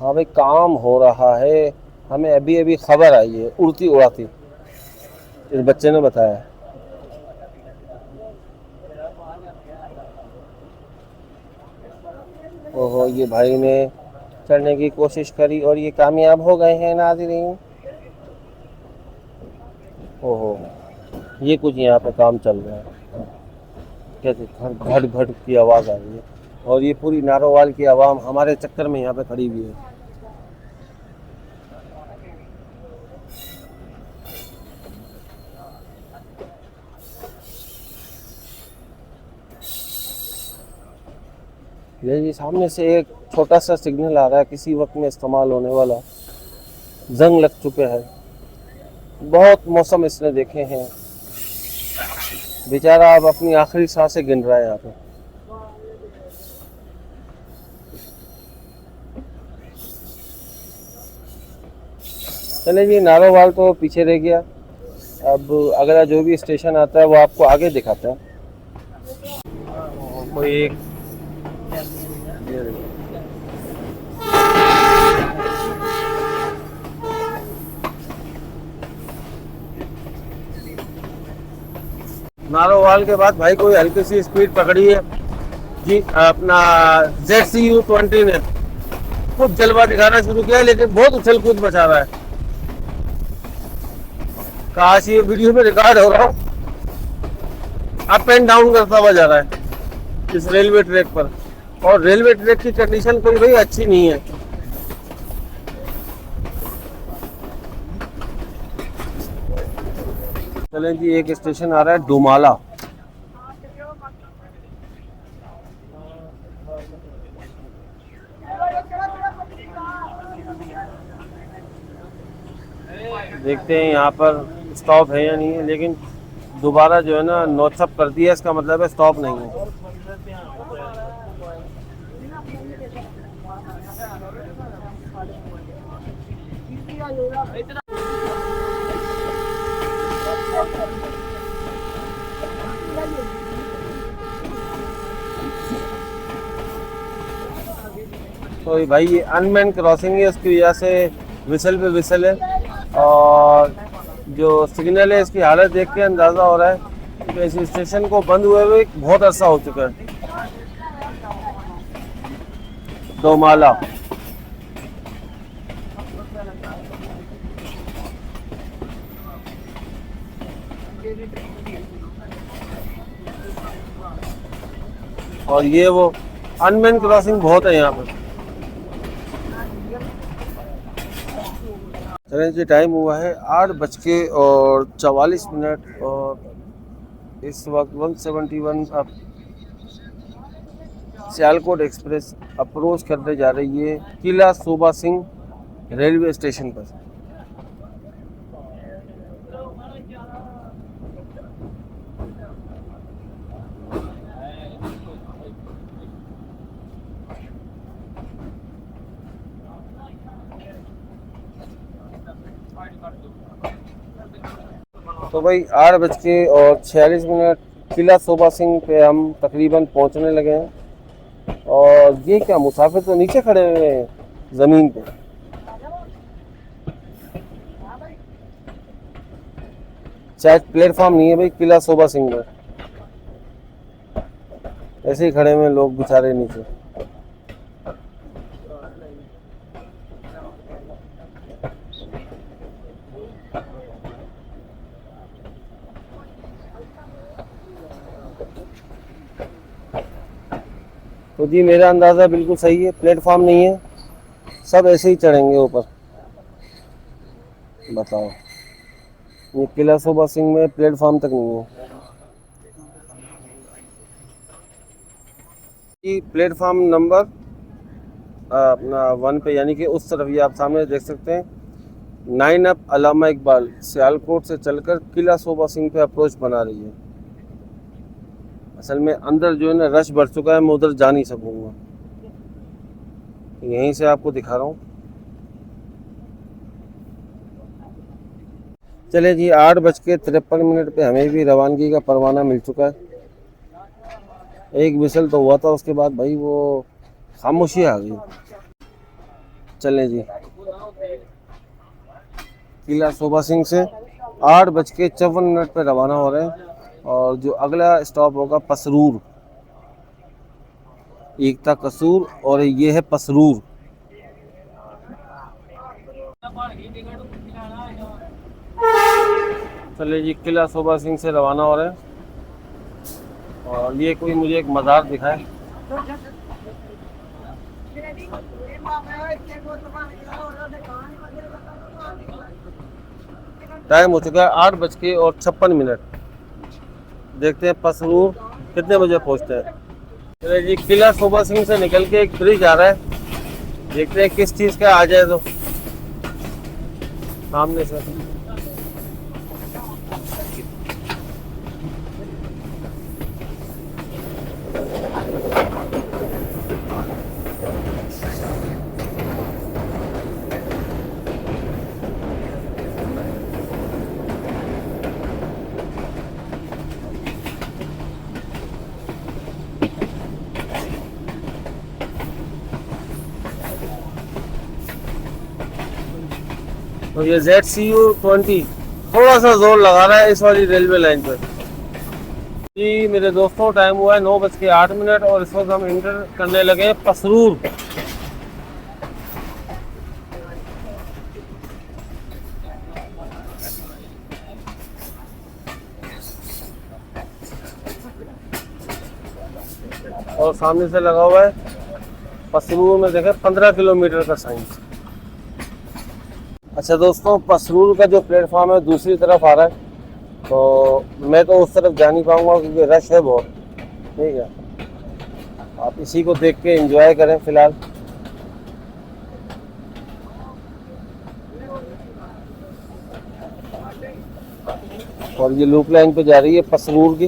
S1: हाँ भाई काम हो रहा है। हमें अभी अभी खबर आई है उड़ती उड़ाती, इस बच्चे ने बताया। ओहो, ये भाई ने चढ़ने की कोशिश करी और ये कामयाब हो गए हैं नाज़रीन। ओहो, ये कुछ यहाँ पे काम चल रहा है, कैसे घट घट की आवाज़ आ रही है, और ये पूरी नारोवाल की आवाम हमारे चक्कर में यहाँ पे खड़ी हुई है। ये जी सामने से एक छोटा सा सिग्नल आ रहा है, किसी वक्त में इस्तेमाल होने वाला। जंग लग चुके हैं, बहुत मौसम इसने देखे हैं, बेचारा अब अपनी आखिरी सांसें गिन रहा है यहाँ पे। चले जी, नारोवाल तो पीछे रह गया। अब अगला जो भी स्टेशन आता है वो आपको आगे दिखाता है। कोई एक नारोवाल के बाद भाई कोई हल्की सी स्पीड पकड़ी है जी, अपना ZCU20 ने खूब जलवा दिखाना शुरू किया, लेकिन बहुत उछल कूद मचा रहा है। काश ये वीडियो में रिकॉर्ड हो रहा हो, अप एंड डाउन करता हुआ जा रहा है इस रेलवे ट्रैक पर, और रेलवे ट्रैक की कंडीशन कोई भाई अच्छी नहीं है। चलें जी, एक स्टेशन आ रहा है डुमाला। देखते हैं यहाँ पर स्टॉप है या नहीं है, लेकिन दोबारा जो है ना नोचअप कर दिया, इसका मतलब है स्टॉप नहीं है। तो भाई ये अनमैन क्रॉसिंग है, इसकी वजह से विसल पे विसल है, और जो सिग्नल है इसकी हालत देख के अंदाज़ा हो रहा है कि इस स्टेशन को बंद हुए हुए बहुत अरसा हो चुका है। दोमाला। और ये वो अनमैन क्रॉसिंग बहुत है यहाँ पर। चलें जी, टाइम हुआ है 8:44 और इस वक्त 171 अब सियालकोट एक्सप्रेस अप्रोच करने जा रही है किला सूबा सिंह रेलवे स्टेशन पर। तो भाई 8:46 किला सूबा सिंह पे हम तकरीबन पहुंचने लगे हैं। और ये क्या, मुसाफिर तो नीचे खड़े हुए हैं ज़मीन पे। शायद प्लेटफॉर्म नहीं है भाई किला सूबा सिंह में, ऐसे ही खड़े हुए लोग बेचारे नीचे। तो जी मेरा अंदाज़ा बिल्कुल सही है, प्लेटफॉर्म नहीं है, सब ऐसे ही चढ़ेंगे ऊपर। बताओ, ये किला सूबा सिंह में प्लेटफॉर्म तक नहीं है। ये प्लेटफॉर्म नंबर अपना 1 पे, यानी कि उस तरफ ये आप सामने देख सकते हैं 9 अप अलामा इकबाल सियालकोट से चलकर किला सूबा सिंह पे अप्रोच बना रही है। असल में अंदर जो है ना रश बढ़ चुका है, मैं उधर जा नहीं सकूँगा, यहीं से आपको दिखा रहा हूँ। चले जी, 8:53 पे हमें भी रवानगी का परवाना मिल चुका है। एक विसल तो हुआ था, उसके बाद भाई वो खामोशी आ गई। चलें जी, किला सूबा सिंह से 8:54 पे रवाना हो रहे हैं, और जो अगला स्टॉप होगा पसरूर, एकता कसूर, और ये है पसरूर। चले जी, किला सूबा सिंह से रवाना हो रहे हैं, और ये कोई मुझे एक मज़ार दिखाए। टाइम हो चुका है 8:56। देखते हैं पसरूर कितने बजे पहुंचते हैं। चलिए जी, किला सूबा सिंह से निकल के एक ब्रिज आ रहा है, देखते हैं किस चीज़ का आ जाए। तो सामने से तो ये ZCU20 थोड़ा सा जोर लगा रहा है इस वाली रेलवे लाइन पर। जी मेरे दोस्तों, टाइम हुआ है 9:08 और इस वक्त हम इंटर करने लगे हैं पसरूर। और सामने से लगा हुआ है पसरूर में, देखें 15 किलोमीटर का साइन। अच्छा दोस्तों, पसरूर का जो प्लेटफॉर्म है दूसरी तरफ आ रहा है, तो मैं तो उस तरफ जा नहीं पाऊँगा क्योंकि रश है बहुत। ठीक है, आप इसी को देख के एंजॉय करें फ़िलहाल। और ये लूप लाइन पे जा रही है पसरूर की।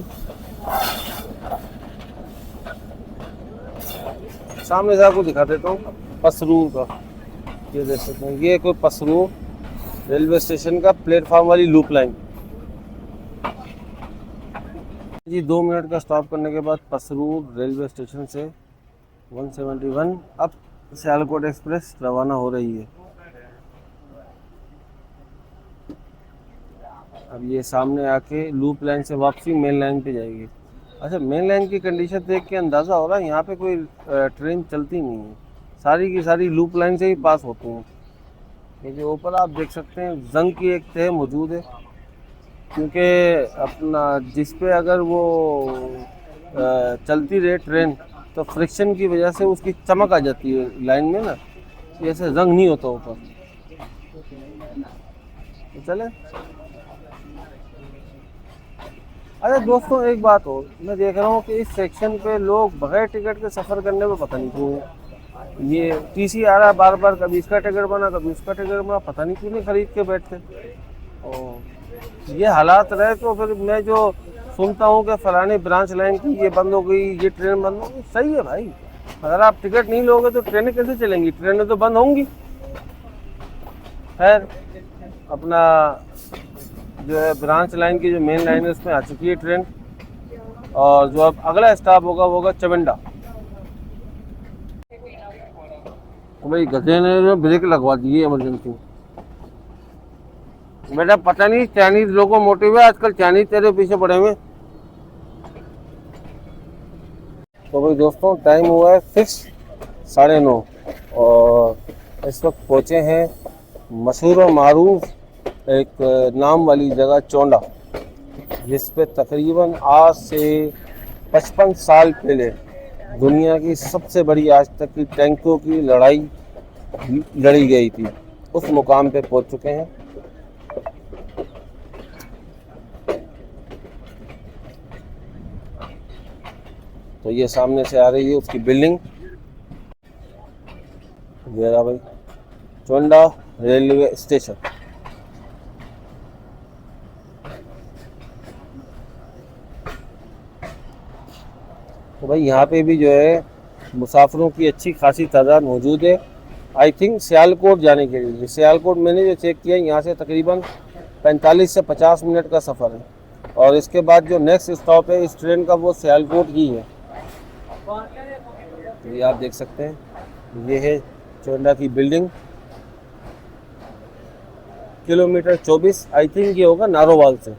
S1: सामने से आपको दिखा देता हूँ पसरूर का, ये देख सकते हैं, ये कोई पसरूर रेलवे स्टेशन का प्लेटफॉर्म वाली लूप लाइन जी। 2 मिनट का स्टॉप करने के बाद पसरूर रेलवे स्टेशन से 171 अब सियालकोट एक्सप्रेस रवाना हो रही है। अब ये सामने आके लूप लाइन से वापसी मेन लाइन पे जाएगी। अच्छा, मेन लाइन की कंडीशन देख के अंदाज़ा हो रहा है यहाँ पे कोई ट्रेन चलती नहीं है, सारी की सारी लूप लाइन से ही पास होती हैं। ये जो ऊपर आप देख सकते हैं जंग की एक तह मौजूद है, क्योंकि अपना जिस पे अगर वो चलती रहे ट्रेन तो फ्रिक्शन की वजह से उसकी चमक आ जाती है लाइन में ना, ऐसे जंग नहीं होता ऊपर। तो चले। अरे दोस्तों एक बात हो, मैं देख रहा हूँ कि इस सेक्शन पे लोग बगैर टिकट के सफ़र करने में पता नहीं क्यों, ये टीसी आ रहा है बार बार, कभी इसका टिकट बना कभी उसका टिकट बना, पता नहीं क्यों नहीं खरीद के बैठते। और ये हालात रहे तो फिर मैं जो सुनता हूँ कि फलानी ब्रांच लाइन की ये बंद हो गई, ये ट्रेन बंद हो गई, सही है भाई, अगर आप टिकट नहीं लोगे तो ट्रेनें कैसे चलेंगी, ट्रेनें तो बंद होंगी। खैर अपना जो है ब्रांच लाइन की जो मेन लाइन है उसमें आ चुकी है ट्रेन, और जो अब अगला स्टॉप होगा वो होगा चमिंडा। तो भाई गधे ने जो ब्रेक लगवा दी है इमरजेंसी। बेटा पता नहीं चाइनीज लोकोमोटिव है आजकल, चाइनीज तेरे पीछे पड़े हुए। तो भाई दोस्तों टाइम हुआ है फिक्स 9:30 और इस वक्त पहुँचे हैं मशहूर और मारूफ एक नाम वाली जगह चौंडा, जिस पे तकरीबन आज से 55 साल पहले दुनिया की सबसे बड़ी आज तक की टैंकों की लड़ाई लड़ी गई थी। उस मुकाम पे पहुंच चुके हैं। तो ये सामने से आ रही है उसकी बिल्डिंग, ये रहा भाई चौंडा रेलवे स्टेशन। तो भाई यहाँ पे भी जो है मुसाफिरों की अच्छी खासी तादाद मौजूद है। आई थिंक सियालकोट जाने के लिए, सियालकोट मैंने जो चेक किया यहाँ से तकरीबन 45 से 50 मिनट का सफ़र है, और इसके बाद जो नेक्स्ट स्टॉप है इस ट्रेन का वो सियालकोट ही है। तो ये आप देख सकते हैं, ये है चौंडा की बिल्डिंग, किलोमीटर 24 आई थिंक ये होगा नारोवाल से।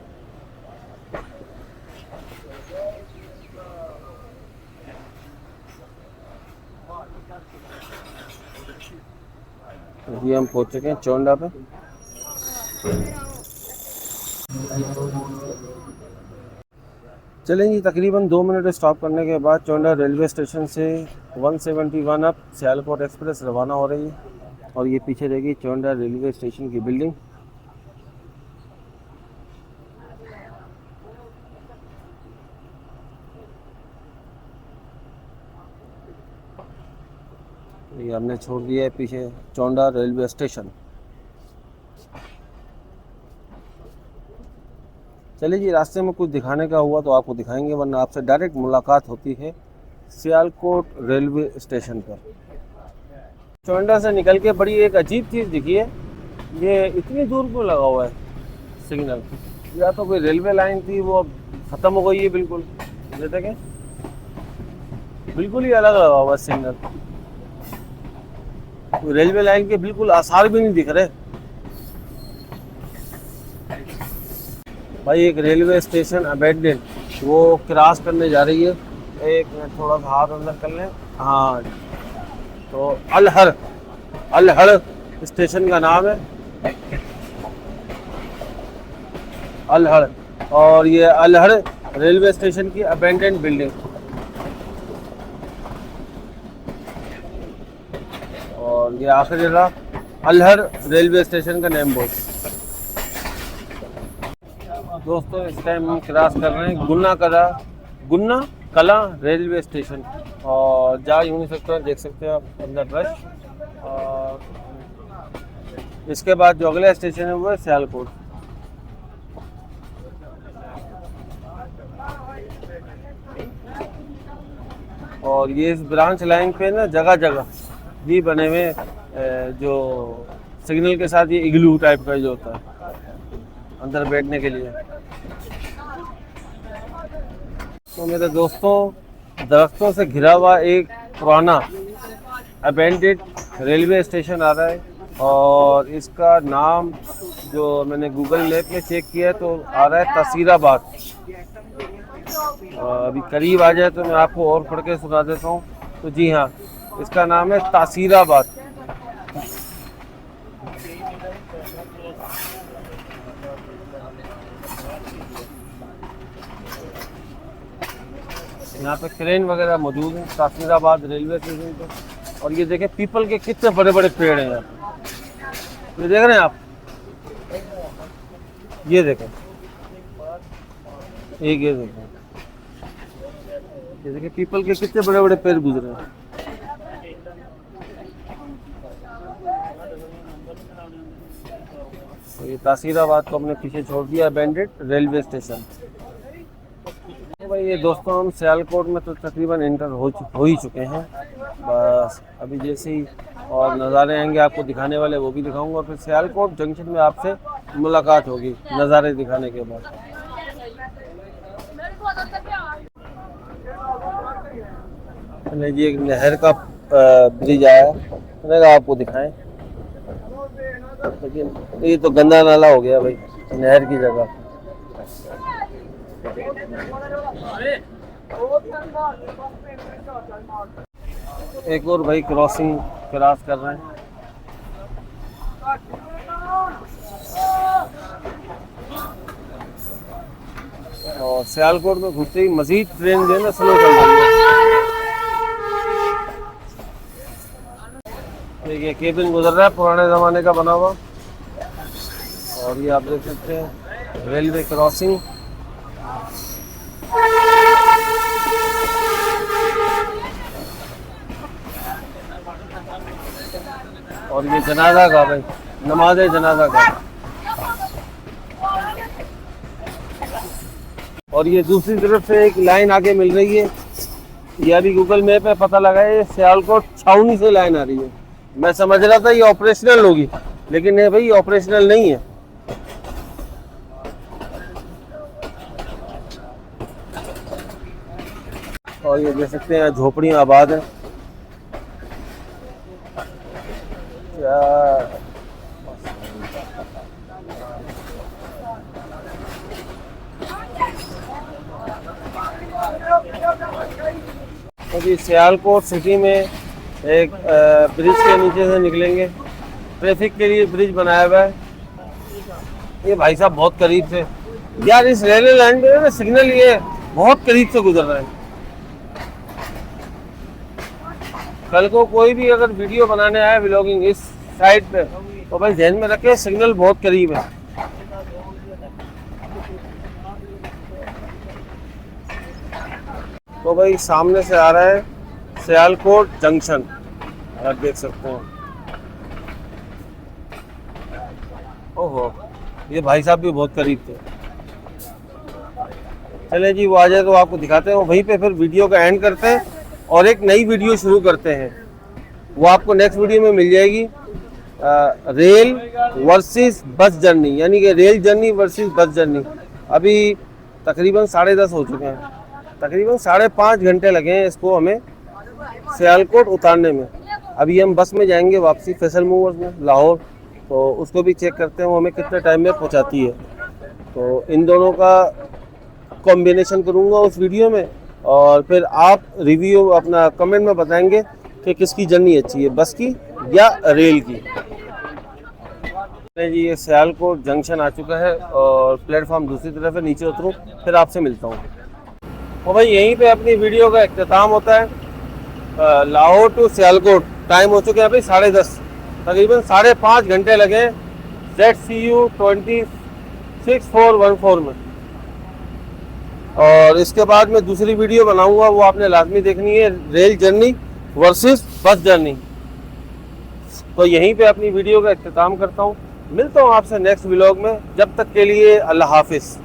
S1: ये हम पहुंच चुके हैं चौंडा पे। चलेंगे तकरीबन 2 मिनट स्टॉप करने के बाद चौंडा रेलवे स्टेशन से 171 अब सियालकोट एक्सप्रेस रवाना हो रही है, और ये पीछे रहेगी चौंडा रेलवे स्टेशन की बिल्डिंग। ये हमने छोड़ दिया है पीछे चौंडा रेलवे स्टेशन। चलिए जी, रास्ते में कुछ दिखाने का हुआ तो आपको दिखाएंगे, वरना आपसे डायरेक्ट मुलाकात होती है सियालकोट रेलवे स्टेशन पर। चौंडा से निकल के बड़ी एक अजीब चीज़ दिखी है, ये इतनी दूर क्यों लगा हुआ है सिग्नल, या तो कोई रेलवे लाइन थी वो ख़त्म हो गई है बिल्कुल, ये देखें बिल्कुल ही अलग लगा हुआ है सिग्नल, रेलवे लाइन के बिल्कुल आसार भी नहीं दिख रहे। भाई एक रेलवे स्टेशन अबैंडन वो क्रॉस करने जा रही है, एक मिनट थोड़ा सा हाथ अंदर कर लें। हाँ, तो अलहड़ स्टेशन का नाम है, अलहड़, और ये अलहड़ रेलवे स्टेशन की अबैंडन बिल्डिंग, और ये आखिरी रहा अलहड़ रेलवे स्टेशन का नेम बोर्ड। दोस्तों इस टाइम हम क्रॉस कर रहे हैं गुन्ना कला रेलवे स्टेशन, और जा यूँ नहीं सकते हैं, देख सकते हैं आप अंदर रश। और इसके बाद जो अगला स्टेशन है वो है सियालकोट। और ये इस ब्रांच लाइन पे ना जगह जगह भी बने हुए जो सिग्नल के साथ ये इग्लू टाइप का जो होता है अंदर बैठने के लिए। तो मेरे दोस्तों, दरख्तों से घिरा हुआ एक पुराना अबैंडेड रेलवे स्टेशन आ रहा है और इसका नाम जो मैंने गूगल मैप में चेक किया है तो आ रहा है तासीराबाद। अभी करीब आ जाए तो मैं आपको और पढ़ के सुना देता हूँ। तो जी हाँ, इसका नाम है तासीराबाद। यहाँ पे क्रेन वगैरह मौजूद है तासीराबाद रेलवे स्टेशन पर। और ये देखें पीपल के कितने बड़े बड़े पेड़ हैं यहाँ पे, ये देख रहे हैं आप, ये देखें, एक ये देखें, ये देखें पीपल के कितने बड़े बड़े पेड़ गुजरे हैं। तो ये तासीराबाद को हमने पीछे छोड़ दिया अबैंडेड रेलवे स्टेशन। तो भाई ये दोस्तों, हम सियालकोट में तो तकरीबन इंटर हो ही चुके हैं। बस अभी जैसे ही और नज़ारे आएंगे आपको दिखाने वाले वो भी दिखाऊंगा। फिर सियालकोट जंक्शन में आपसे मुलाकात होगी नज़ारे दिखाने के बाद। जी एक नहर का ब्रिज आया है, मैंने आपको दिखाएं, लेकिन ये तो गंदा नाला हो गया भाई नहर की जगह। एक और भाई क्रॉस कर रहे हैं। और सियालकोट में घुसते ही मजीद ट्रेन जो है ना स्लो चल रही है। देखिए केबिन गुजर रहा है पुराने ज़माने का बना हुआ। और ये आप देख सकते हैं रेलवे क्रॉसिंग। और ये जनाजा का भाई, नमाज जनाजा का। और ये दूसरी तरफ से एक लाइन आगे मिल रही है, ये अभी गूगल मैप पे पता लगा है सियालकोट छावनी से लाइन आ रही है। मैं समझ रहा था ये ऑपरेशनल होगी, लेकिन ये भाई ऑपरेशनल नहीं है। और ये देख सकते हैं झोपड़ियाँ आबाद है। अभी सियालकोट सिटी में एक ब्रिज के नीचे से निकलेंगे। ट्रैफिक के लिए ब्रिज बनाया हुआ है। ये भाई साहब बहुत करीब से, यार इस रेलवे लाइन पे ना सिग्नल ये बहुत करीब से गुजर रहा है। कल को कोई भी अगर वीडियो बनाने आए व्लॉगिंग इस साइड पे तो भाई ध्यान में रखे सिग्नल बहुत करीब है। तो भाई सामने से आ रहा है सियालकोट जंक्शन, आप देख सकते हैं। ओहो, ये भाई साहब भी बहुत करीब थे। चले जी वो आ जाए तो आपको दिखाते हैं, वहीं पे फिर वीडियो का एंड करते हैं और एक नई वीडियो शुरू करते हैं। वो आपको नेक्स्ट वीडियो में मिल जाएगी, रेल वर्सेस बस जर्नी, यानी कि rail journey versus bus journey. अभी तकरीबन 10:30 हो चुके हैं, तकरीबन 5.5 घंटे लगे हैं इसको हमें सियालकोट उतारने में। अभी हम बस में जाएंगे वापसी फैसल मूवर्स में लाहौर, तो उसको भी चेक करते हैं वो हमें कितने टाइम में पहुंचाती है। तो इन दोनों का कॉम्बिनेशन करूंगा उस वीडियो में, और फिर आप रिव्यू अपना कमेंट में बताएंगे कि किसकी जर्नी अच्छी है, बस की या रेल की। जी ये सियालकोट जंक्शन आ चुका है और प्लेटफॉर्म दूसरी तरफ है, नीचे उतरूँ फिर आपसे मिलता हूँ। तो भाई यहीं पे अपनी वीडियो का इख्तिताम होता है। लाहौर टू सियालकोट टाइम हो चुके हैं अभी 10:30, तकरीबन 5.5 घंटे लगे ZCU 26414 में। और इसके बाद मैं दूसरी वीडियो बनाऊंगा, वो आपने लाजमी देखनी है, rail journey versus bus journey. तो यहीं पे अपनी वीडियो का इख्तिताम करता हूँ, मिलता हूँ आपसे नेक्स्ट व्लॉग में। जब तक के लिए अल्लाह हाफिज़।